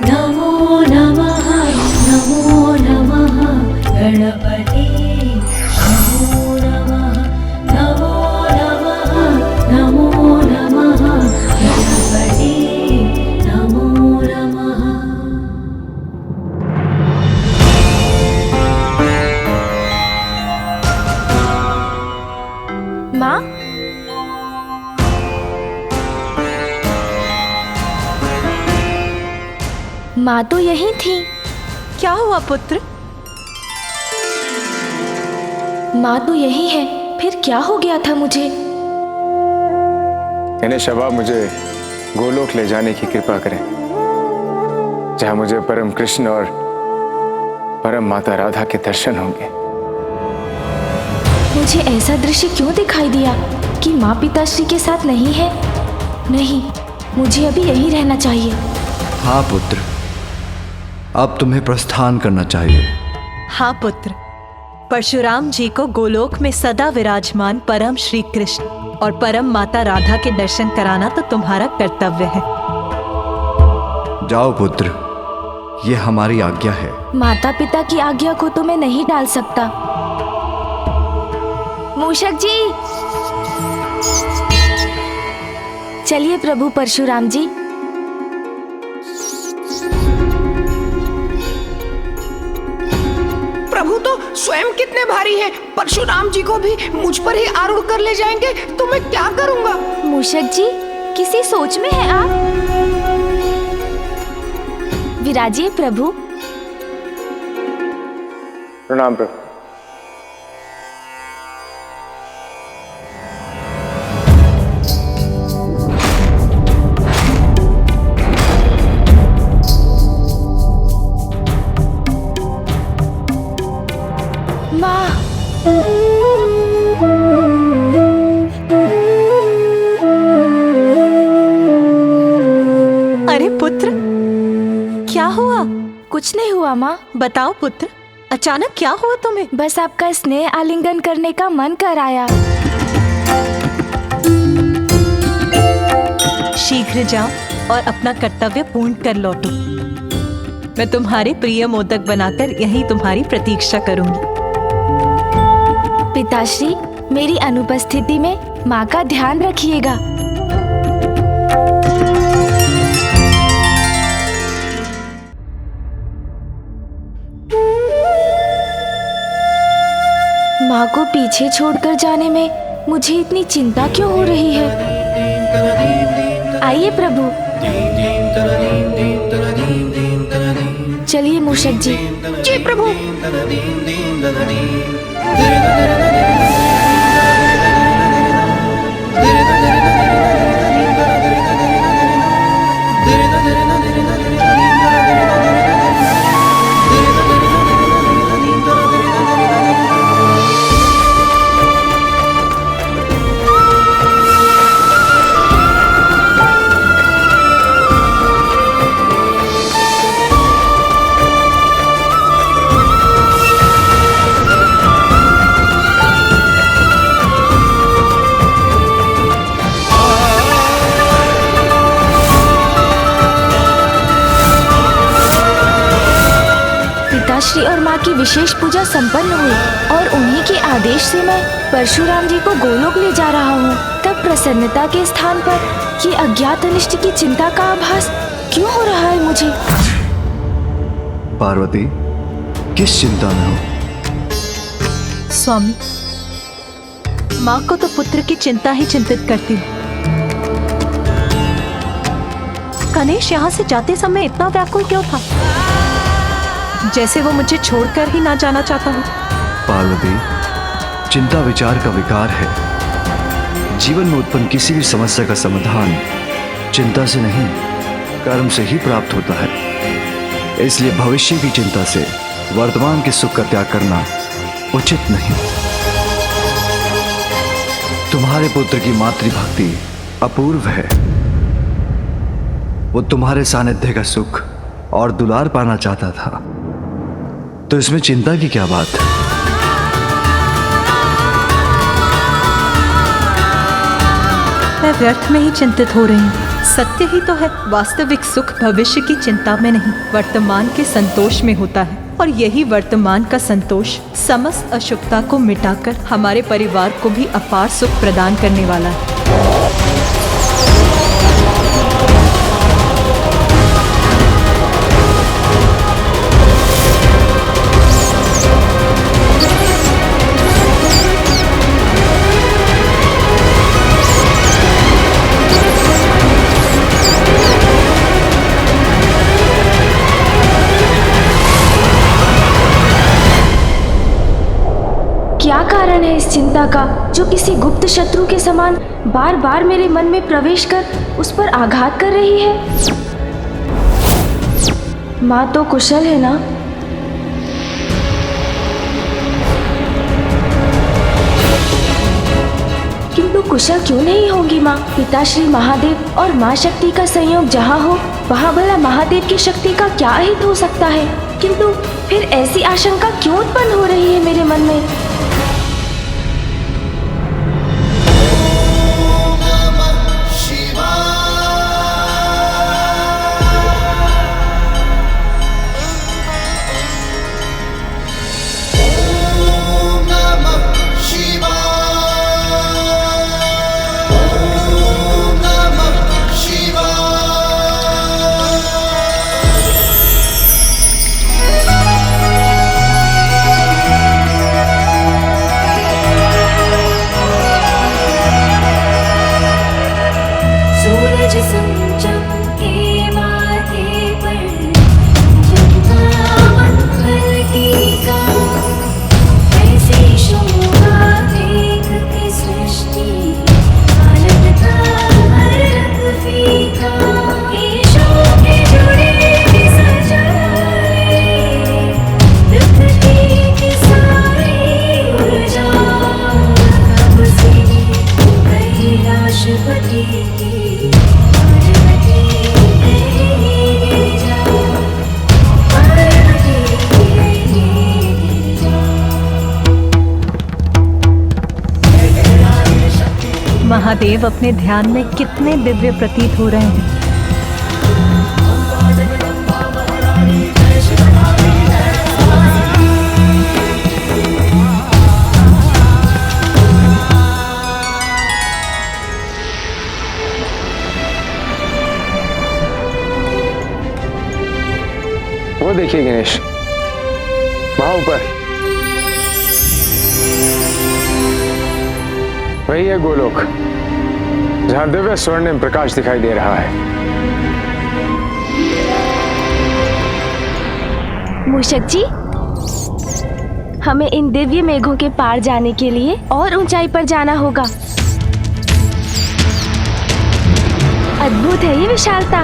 नमो नमः गणपते। नमो नमः गणपते। नमो नमः। माँ, माँ तो यही थी। क्या हुआ पुत्र? माँ तो यही है, फिर क्या हो गया था मुझे? गणेश, अब आप मुझे गोलोक ले जाने की कृपा करें, जहां मुझे परम कृष्ण और परम माता राधा के दर्शन होंगे। मुझे ऐसा दृश्य क्यों दिखाई दिया कि माँ पिताश्री के साथ नहीं है? नहीं, मुझे अभी यहीं रहना चाहिए। हाँ पुत्र, अब तुम्हें प्रस्थान करना चाहिए। हाँ पुत्र, परशुराम जी को गोलोक में सदा विराजमान परम श्री कृष्ण और परम माता राधा के दर्शन कराना तो तुम्हारा कर्तव्य है। जाओ पुत्र, ये हमारी आज्ञा है। माता पिता की आज्ञा को तो मैं नहीं डाल सकता। मूषक जी, चलिए प्रभु परशुराम जी। प्रभु तो स्वयं कितने भारी हैं, परशुराम जी को भी मुझ पर ही आरूढ़ कर ले जाएंगे तो मैं क्या करूंगा? मूषक जी, किसी सोच में हैं आप? विराजिए प्रभु। प्रणाम प्रभु। अरे पुत्र, क्या हुआ? कुछ नहीं हुआ माँ। बताओ पुत्र, अचानक क्या हुआ तुम्हें? बस आपका स्नेह आलिंगन करने का मन कर आया। शीघ्र जाओ और अपना कर्तव्य पूर्ण कर लौटो। मैं तुम्हारे प्रिय मोदक बनाकर यहीं तुम्हारी प्रतीक्षा करूंगी। पिताश्री, मेरी अनुपस्थिति में माँ का ध्यान रखिएगा। माँ को पीछे छोड़कर जाने में मुझे इतनी चिंता क्यों हो रही है? आइए प्रभु। चलिए मूषक जी। जी प्रभु। की विशेष पूजा संपन्न हुई और उन्हीं के आदेश से मैं परशुराम जी को गोलोक ले जा रहा हूँ, तब प्रसन्नता के स्थान पर ये अज्ञात अनिष्ट की चिंता का आभास क्यों हो रहा है मुझे? पार्वती, किस चिंता में हो? स्वामी, माँ को तो पुत्र की चिंता ही चिंतित करती है। गणेश यहाँ से जाते समय इतना व्याकुल क्यों था, जैसे वो मुझे छोड़कर ही ना जाना चाहता हो। पार्वती, चिंता विचार का विकार है। जीवन में उत्पन्न किसी भी समस्या का समाधान चिंता से नहीं, कर्म से ही प्राप्त होता है। इसलिए भविष्य की चिंता से वर्तमान के सुख का त्याग करना उचित नहीं। तुम्हारे पुत्र की मातृभक्ति अपूर्व है। वो तुम्हारे सानिध्य का सुख और दुलार पाना चाहता था, तो इसमें चिंता की क्या बात? मैं व्यर्थ में ही चिंतित हो रही हूँ। सत्य ही तो है, वास्तविक सुख भविष्य की चिंता में नहीं, वर्तमान के संतोष में होता है। और यही वर्तमान का संतोष समस्त अशुभता को मिटाकर हमारे परिवार को भी अपार सुख प्रदान करने वाला है। क्या कारण है इस चिंता का, जो किसी गुप्त शत्रु के समान बार बार मेरे मन में प्रवेश कर उस पर आघात कर रही है? माँ तो कुशल है ना? किंतु कुशल क्यों नहीं होगी माँ? पिताश्री महादेव और माँ शक्ति का संयोग जहाँ हो, वहाँ भला महादेव की शक्ति का क्या हित हो सकता है? किंतु फिर ऐसी आशंका क्यों उत्पन्न हो रही है मेरे मन में? महादेव अपने ध्यान में कितने दिव्य प्रतीत हो रहे हैं। वो देखिए गणेश, वहां ऊपर, वही है गोलोक, जहां दिव्य स्वर्णिम प्रकाश दिखाई दे रहा है। मूषक जी, हमें इन दिव्य मेघों के पार जाने के लिए और ऊंचाई पर जाना होगा। अद्भुत है ये विशालता।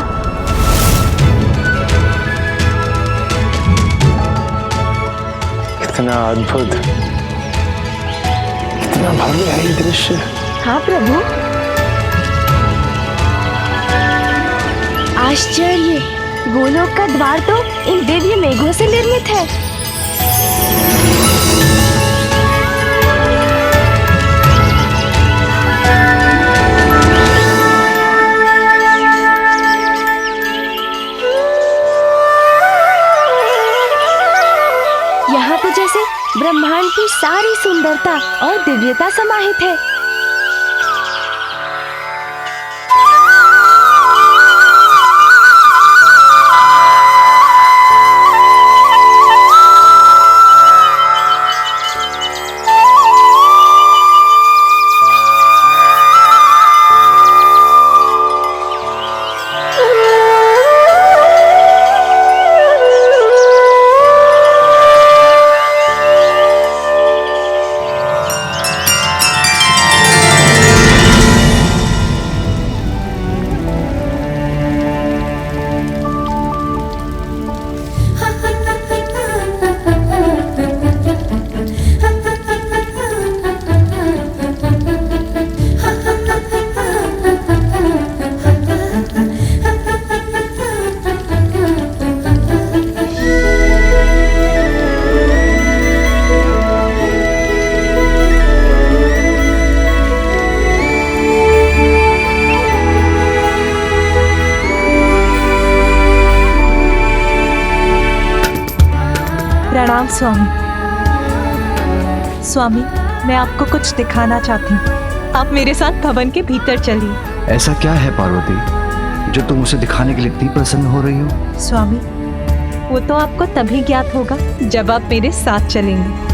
कितना अद्भुत, कितना भव्य है ये दृश्य। हाँ प्रभु, आश्चर्य, गोलोक का द्वार तो इन दिव्य मेघों से निर्मित है। यहाँ तो जैसे ब्रह्मांड की सारी सुंदरता और दिव्यता समाहित है। प्रणाम स्वामी। स्वामी, मैं आपको कुछ दिखाना चाहती हूँ। आप मेरे साथ भवन के भीतर चलिए। ऐसा क्या है पार्वती जो तुम उसे दिखाने के लिए इतनी प्रसन्न हो रही हो? स्वामी, वो तो आपको तभी ज्ञात होगा जब आप मेरे साथ चलेंगे।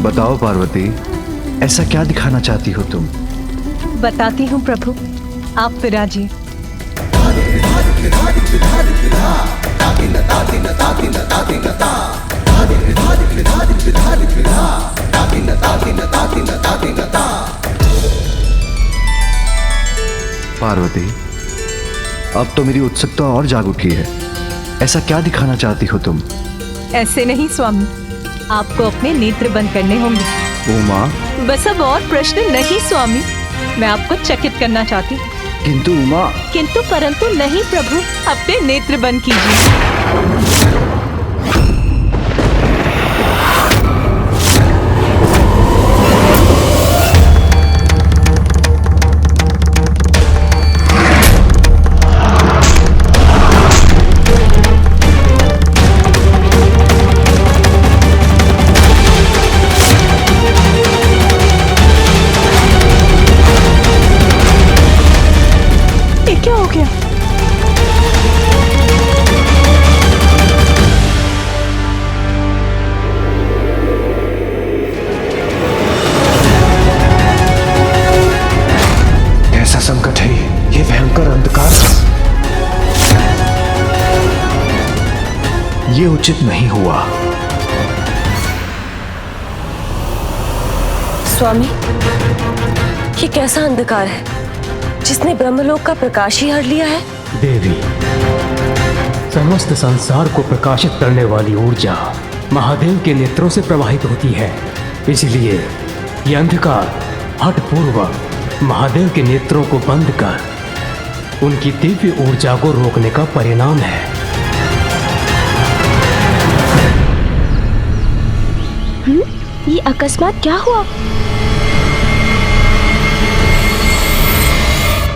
बताओ पार्वती, ऐसा क्या दिखाना चाहती हो तुम? बताती हूँ प्रभु, आप विराजिए। पार्वती, अब तो मेरी उत्सुकता और जाग उठी है। ऐसा क्या दिखाना चाहती हो तुम? ऐसे नहीं स्वामी, आपको अपने नेत्र बंद करने होंगे। उमा, बस अब और प्रश्न नहीं स्वामी, मैं आपको चकित करना चाहती हूँ। किंतु उमा। किंतु परंतु नहीं प्रभु, अपने नेत्र बंद कीजिए। क्या हो गया? कैसा संकट है ये भयंकर अंधकार। ये उचित नहीं हुआ। स्वामी, ये कैसा अंधकार है जिसने ब्रह्मलोक का प्रकाश ही हर लिया है? देवी, समस्त संसार को प्रकाशित करने वाली ऊर्जा महादेव के नेत्रों से प्रवाहित होती है। इसलिए यह अंधकार हठपूर्वक महादेव के नेत्रों को बंद कर उनकी दिव्य ऊर्जा को रोकने का परिणाम है। ये अकस्मात क्या हुआ?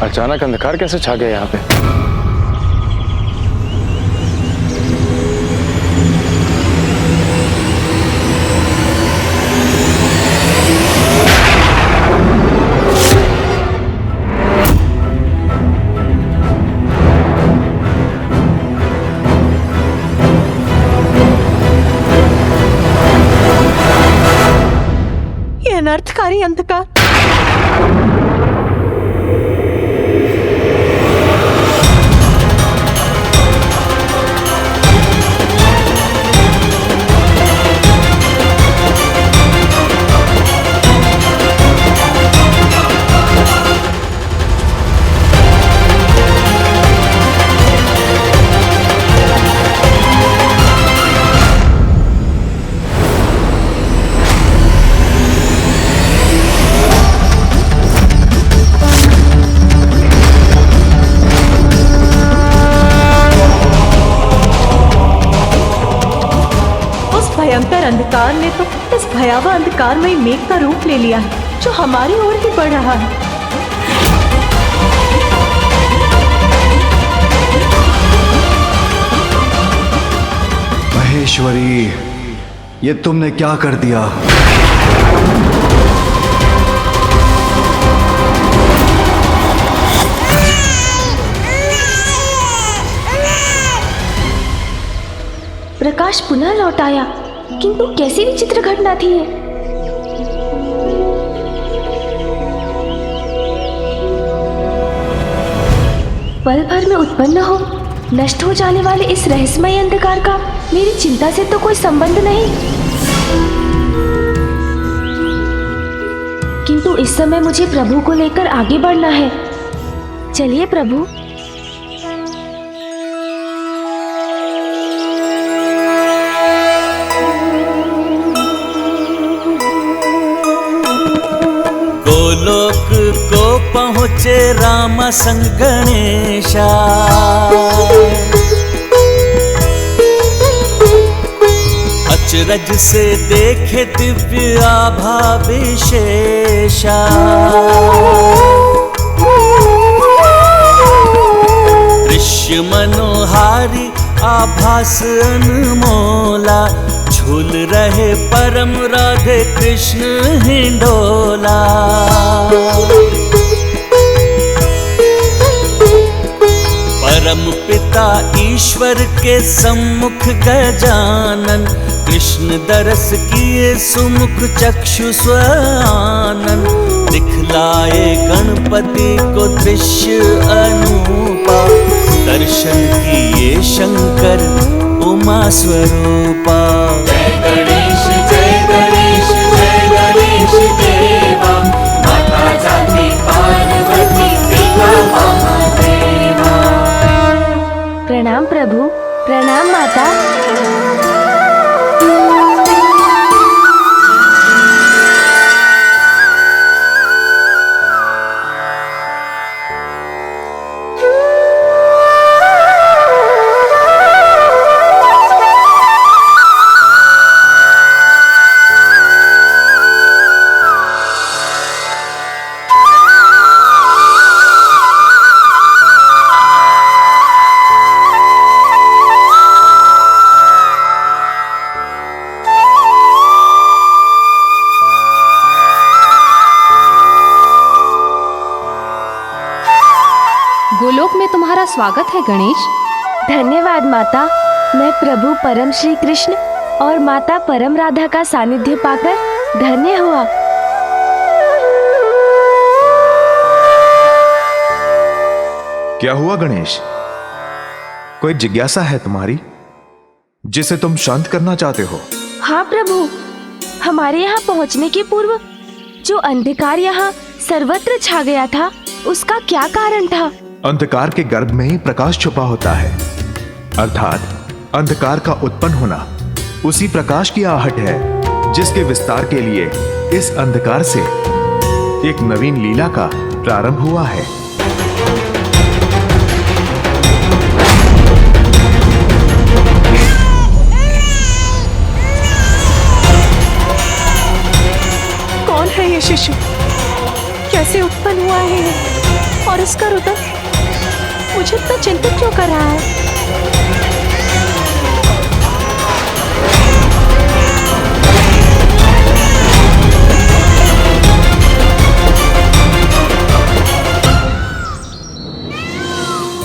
अचानक अंधकार कैसे छा गया यहाँ पे? ये अनर्थकारी अंधकार। अवतार ने तो इस भयावह अंधकारमय मेघ का रूप ले लिया है जो हमारी ओर ही बढ़ रहा है। महेश्वरी, ये तुमने क्या कर दिया? प्रकाश पुनः लौट आया, किंतु कैसी विचित्र घटना थी ये। पल भर में उत्पन्न हो नष्ट हो जाने वाले इस रहस्यमय अंधकार का मेरी चिंता से तो कोई संबंध नहीं, किंतु इस समय मुझे प्रभु को लेकर आगे बढ़ना है। चलिए प्रभु। गोलोक को पहुँचे राम संग गणेशा, अचरज से देखे दिव्य आभा विशेषा। दृश्य मनोहारी आभास अनमोला, झूल रहे परम राधे कृष्ण हिंडोला। परम पिता ईश्वर के सम्मुख गजानन, कृष्ण दरस किए सुमुख चक्षु स्वानन। दिखलाए गणपति को दृश्य अनूपा, दर्शन किए शंकर उमा स्वरूपा। जय गणेश जय गणेश जय गणेश देवा, माता जाति पार्वती पिता महादेवा। प्रणाम प्रभु, प्रणाम माता। गोलोक में तुम्हारा स्वागत है गणेश। धन्यवाद माता। मैं प्रभु परम श्री कृष्ण और माता परम राधा का सानिध्य पाकर धन्य हुआ। क्या हुआ गणेश? कोई जिज्ञासा है तुम्हारी जिसे तुम शांत करना चाहते हो? हाँ प्रभु, हमारे यहाँ पहुँचने के पूर्व जो अंधकार यहाँ सर्वत्र छा गया था, उसका क्या कारण था? अंधकार के गर्भ में ही प्रकाश छुपा होता है, अर्थात अंधकार का उत्पन्न होना उसी प्रकाश की आहट है जिसके विस्तार के लिए इस अंधकार से एक नवीन लीला का प्रारंभ हुआ है। कौन है ये शिशु? कैसे उत्पन्न हुआ है ये? और इसका रुदन मुझे इतना चिंतित क्यों कर रहा है?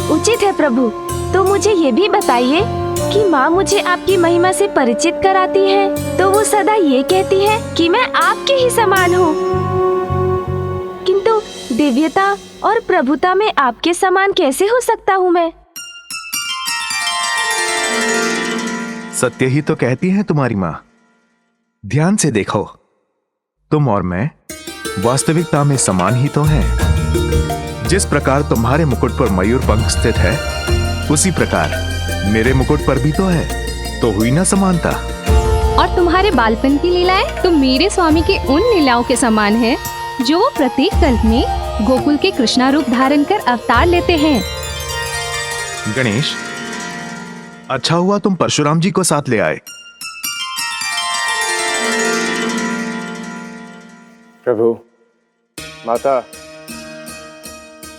उचित है प्रभु, तो मुझे ये भी बताइए कि माँ मुझे आपकी महिमा से परिचित कराती है तो वो सदा ये कहती है कि मैं आपके ही समान हूँ, किंतु दिव्यता और प्रभुता में आपके समान कैसे हो सकता हूँ मैं? सत्य ही तो कहती है तुम्हारी माँ। ध्यान से देखो, तुम और मैं वास्तविकता में समान ही तो हैं। जिस प्रकार तुम्हारे मुकुट पर मयूर पंख स्थित है, उसी प्रकार मेरे मुकुट पर भी तो है, तो हुई ना समानता। और तुम्हारे बालपन की लीलाएं तो मेरे स्वामी की उन लीलाओं के समान है जो वो प्रत्येक कल्प में गोकुल के कृष्णा रूप धारण कर अवतार लेते हैं। गणेश, अच्छा हुआ तुम परशुराम जी को साथ ले आए। प्रभु, माता,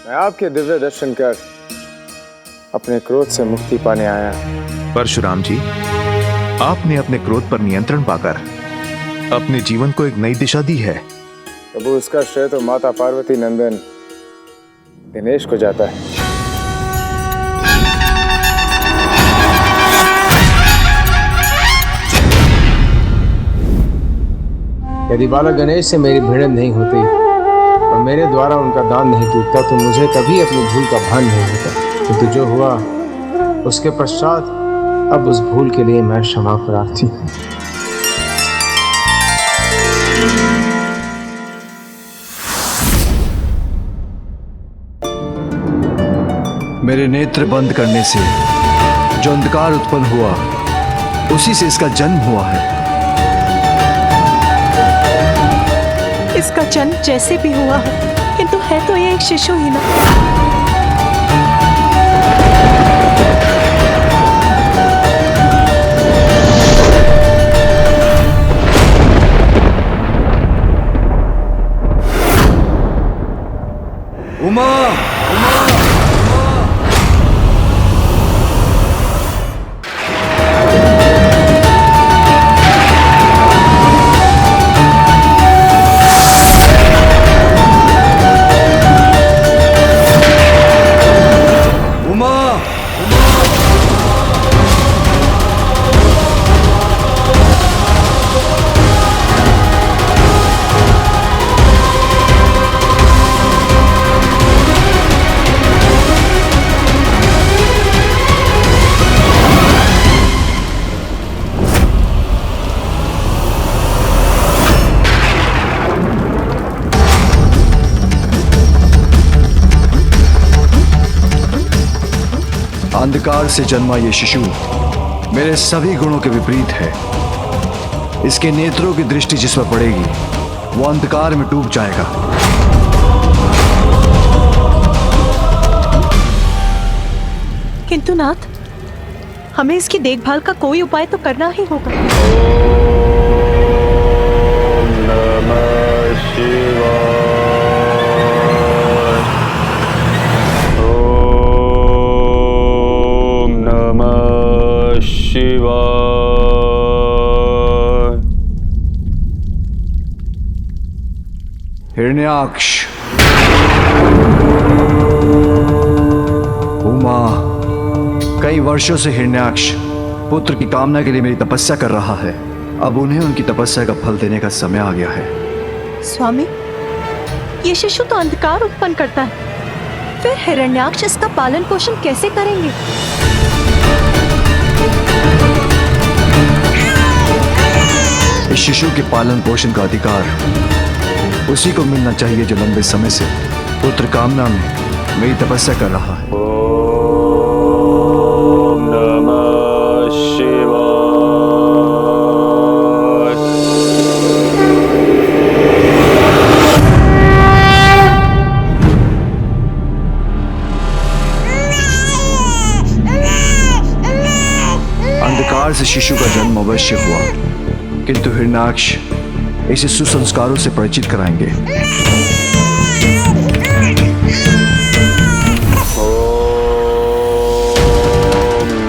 मैं आपके दिव्य दर्शन कर अपने क्रोध से मुक्ति पाने आया। परशुराम जी, आपने अपने क्रोध पर नियंत्रण पाकर अपने जीवन को एक नई दिशा दी है। प्रभु, इसका श्रेय तो माता पार्वती नंदन गणेश को जाता है। यदि बालक गणेश से मेरी भिड़ंत नहीं होती और मेरे द्वारा उनका दान नहीं टूटता तो मुझे कभी अपनी भूल का भान नहीं होता। किंतु जो हुआ उसके पश्चात अब उस भूल के लिए मैं क्षमा प्रार्थी हूँ। मेरे नेत्र बंद करने से जो अंधकार उत्पन्न हुआ उसी से इसका जन्म हुआ है। इसका जन्म जैसे भी हुआ है, किंतु है तो ये एक शिशु ही ना। उमा, अंधकार से जन्मा ये शिशु मेरे सभी गुणों के विपरीत है। इसके नेत्रों की दृष्टि जिस पर पड़ेगी वो अंधकार में डूब जाएगा। किंतु नाथ, हमें इसकी देखभाल का कोई उपाय तो करना ही होगा। हिरण्याक्ष, उमा, कई वर्षों से हिरण्याक्ष पुत्र की कामना के लिए मेरी तपस्या कर रहा है। अब उन्हें उनकी तपस्या का फल देने का समय आ गया है। स्वामी, ये शिशु तो अंधकार उत्पन्न करता है, फिर हिरण्याक्ष इसका पालन पोषण कैसे करेंगे? इस शिशु के पालन पोषण का अधिकार उसी को मिलना चाहिए जो लंबे समय से पुत्र कामना में मेरी तपस्या कर रहा है। ओम नमः शिवाय। अंधकार से शिशु का जन्म अवश्य हुआ, किंतु हिरण्याक्ष इसे सुसंस्कारों से परिचित कराएंगे। ओम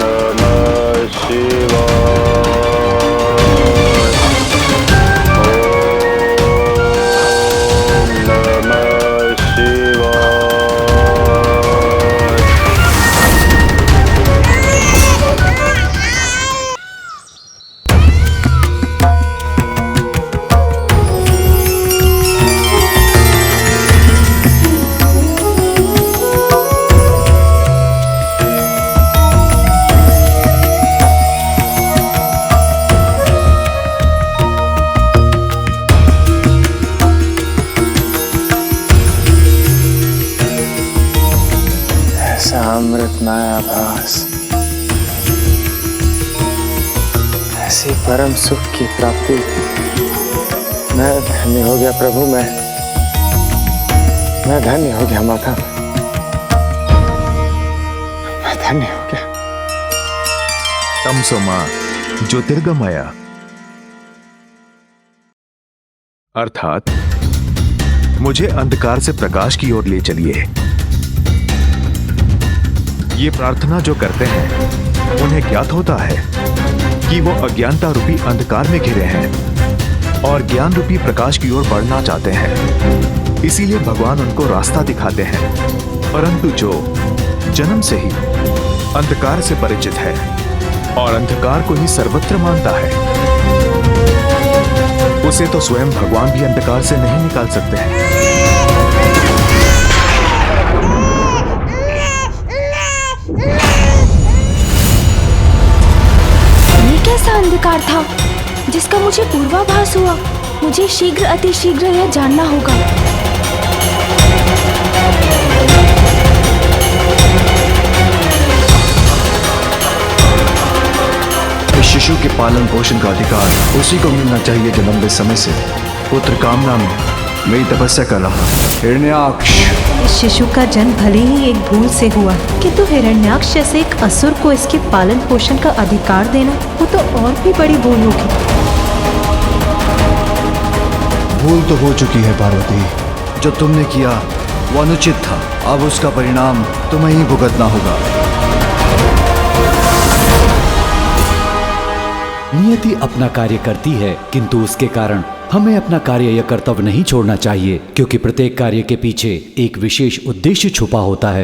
नमः शिवाय। ओम नमः शिवाय। अमृतमय आभास, ऐसी परम सुख की प्राप्ति, मैं धन्य हो गया प्रभु। मैं धन्य हो गया माता, मैं धन्य हो गया। तमसोमा ज्योतिर्गमय अर्थात मुझे अंधकार से प्रकाश की ओर ले चलिए। ये प्रार्थना जो करते हैं उन्हें ज्ञात होता है कि वो अज्ञानता रूपी अंधकार में घिरे हैं और ज्ञान रूपी प्रकाश की ओर बढ़ना चाहते हैं। इसीलिए भगवान उनको रास्ता दिखाते हैं। परंतु जो जन्म से ही अंधकार से परिचित है और अंधकार को ही सर्वत्र मानता है, उसे तो स्वयं भगवान भी अंधकार से नहीं निकाल सकते हैं। ये कैसा अंधकार था जिसका मुझे पूर्वाभास हुआ? मुझे शीघ्र अतिशीघ्र यह जानना होगा। इस शिशु के पालन पोषण का अधिकार उसी को मिलना चाहिए जो लंबे समय से पुत्र कामना में मेरी तपस्या कर रहा। हिरण्याक्ष, इस शिशु का जन्म भले ही एक भूल से हुआ, किंतु हिरण्याक्ष जैसे एक असुर को इसके पालन पोषण का अधिकार देना वो तो और भी बड़ी भूल होगी। भूल तो हो चुकी है पार्वती। जो तुमने किया वो अनुचित था। अब उसका परिणाम तुम्हें ही भुगतना होगा। नियति अपना कार्य करती है, किंतु उसके कारण हमें अपना कार्य या कर्तव्य नहीं छोड़ना चाहिए, क्योंकि प्रत्येक कार्य के पीछे एक विशेष उद्देश्य छुपा होता है।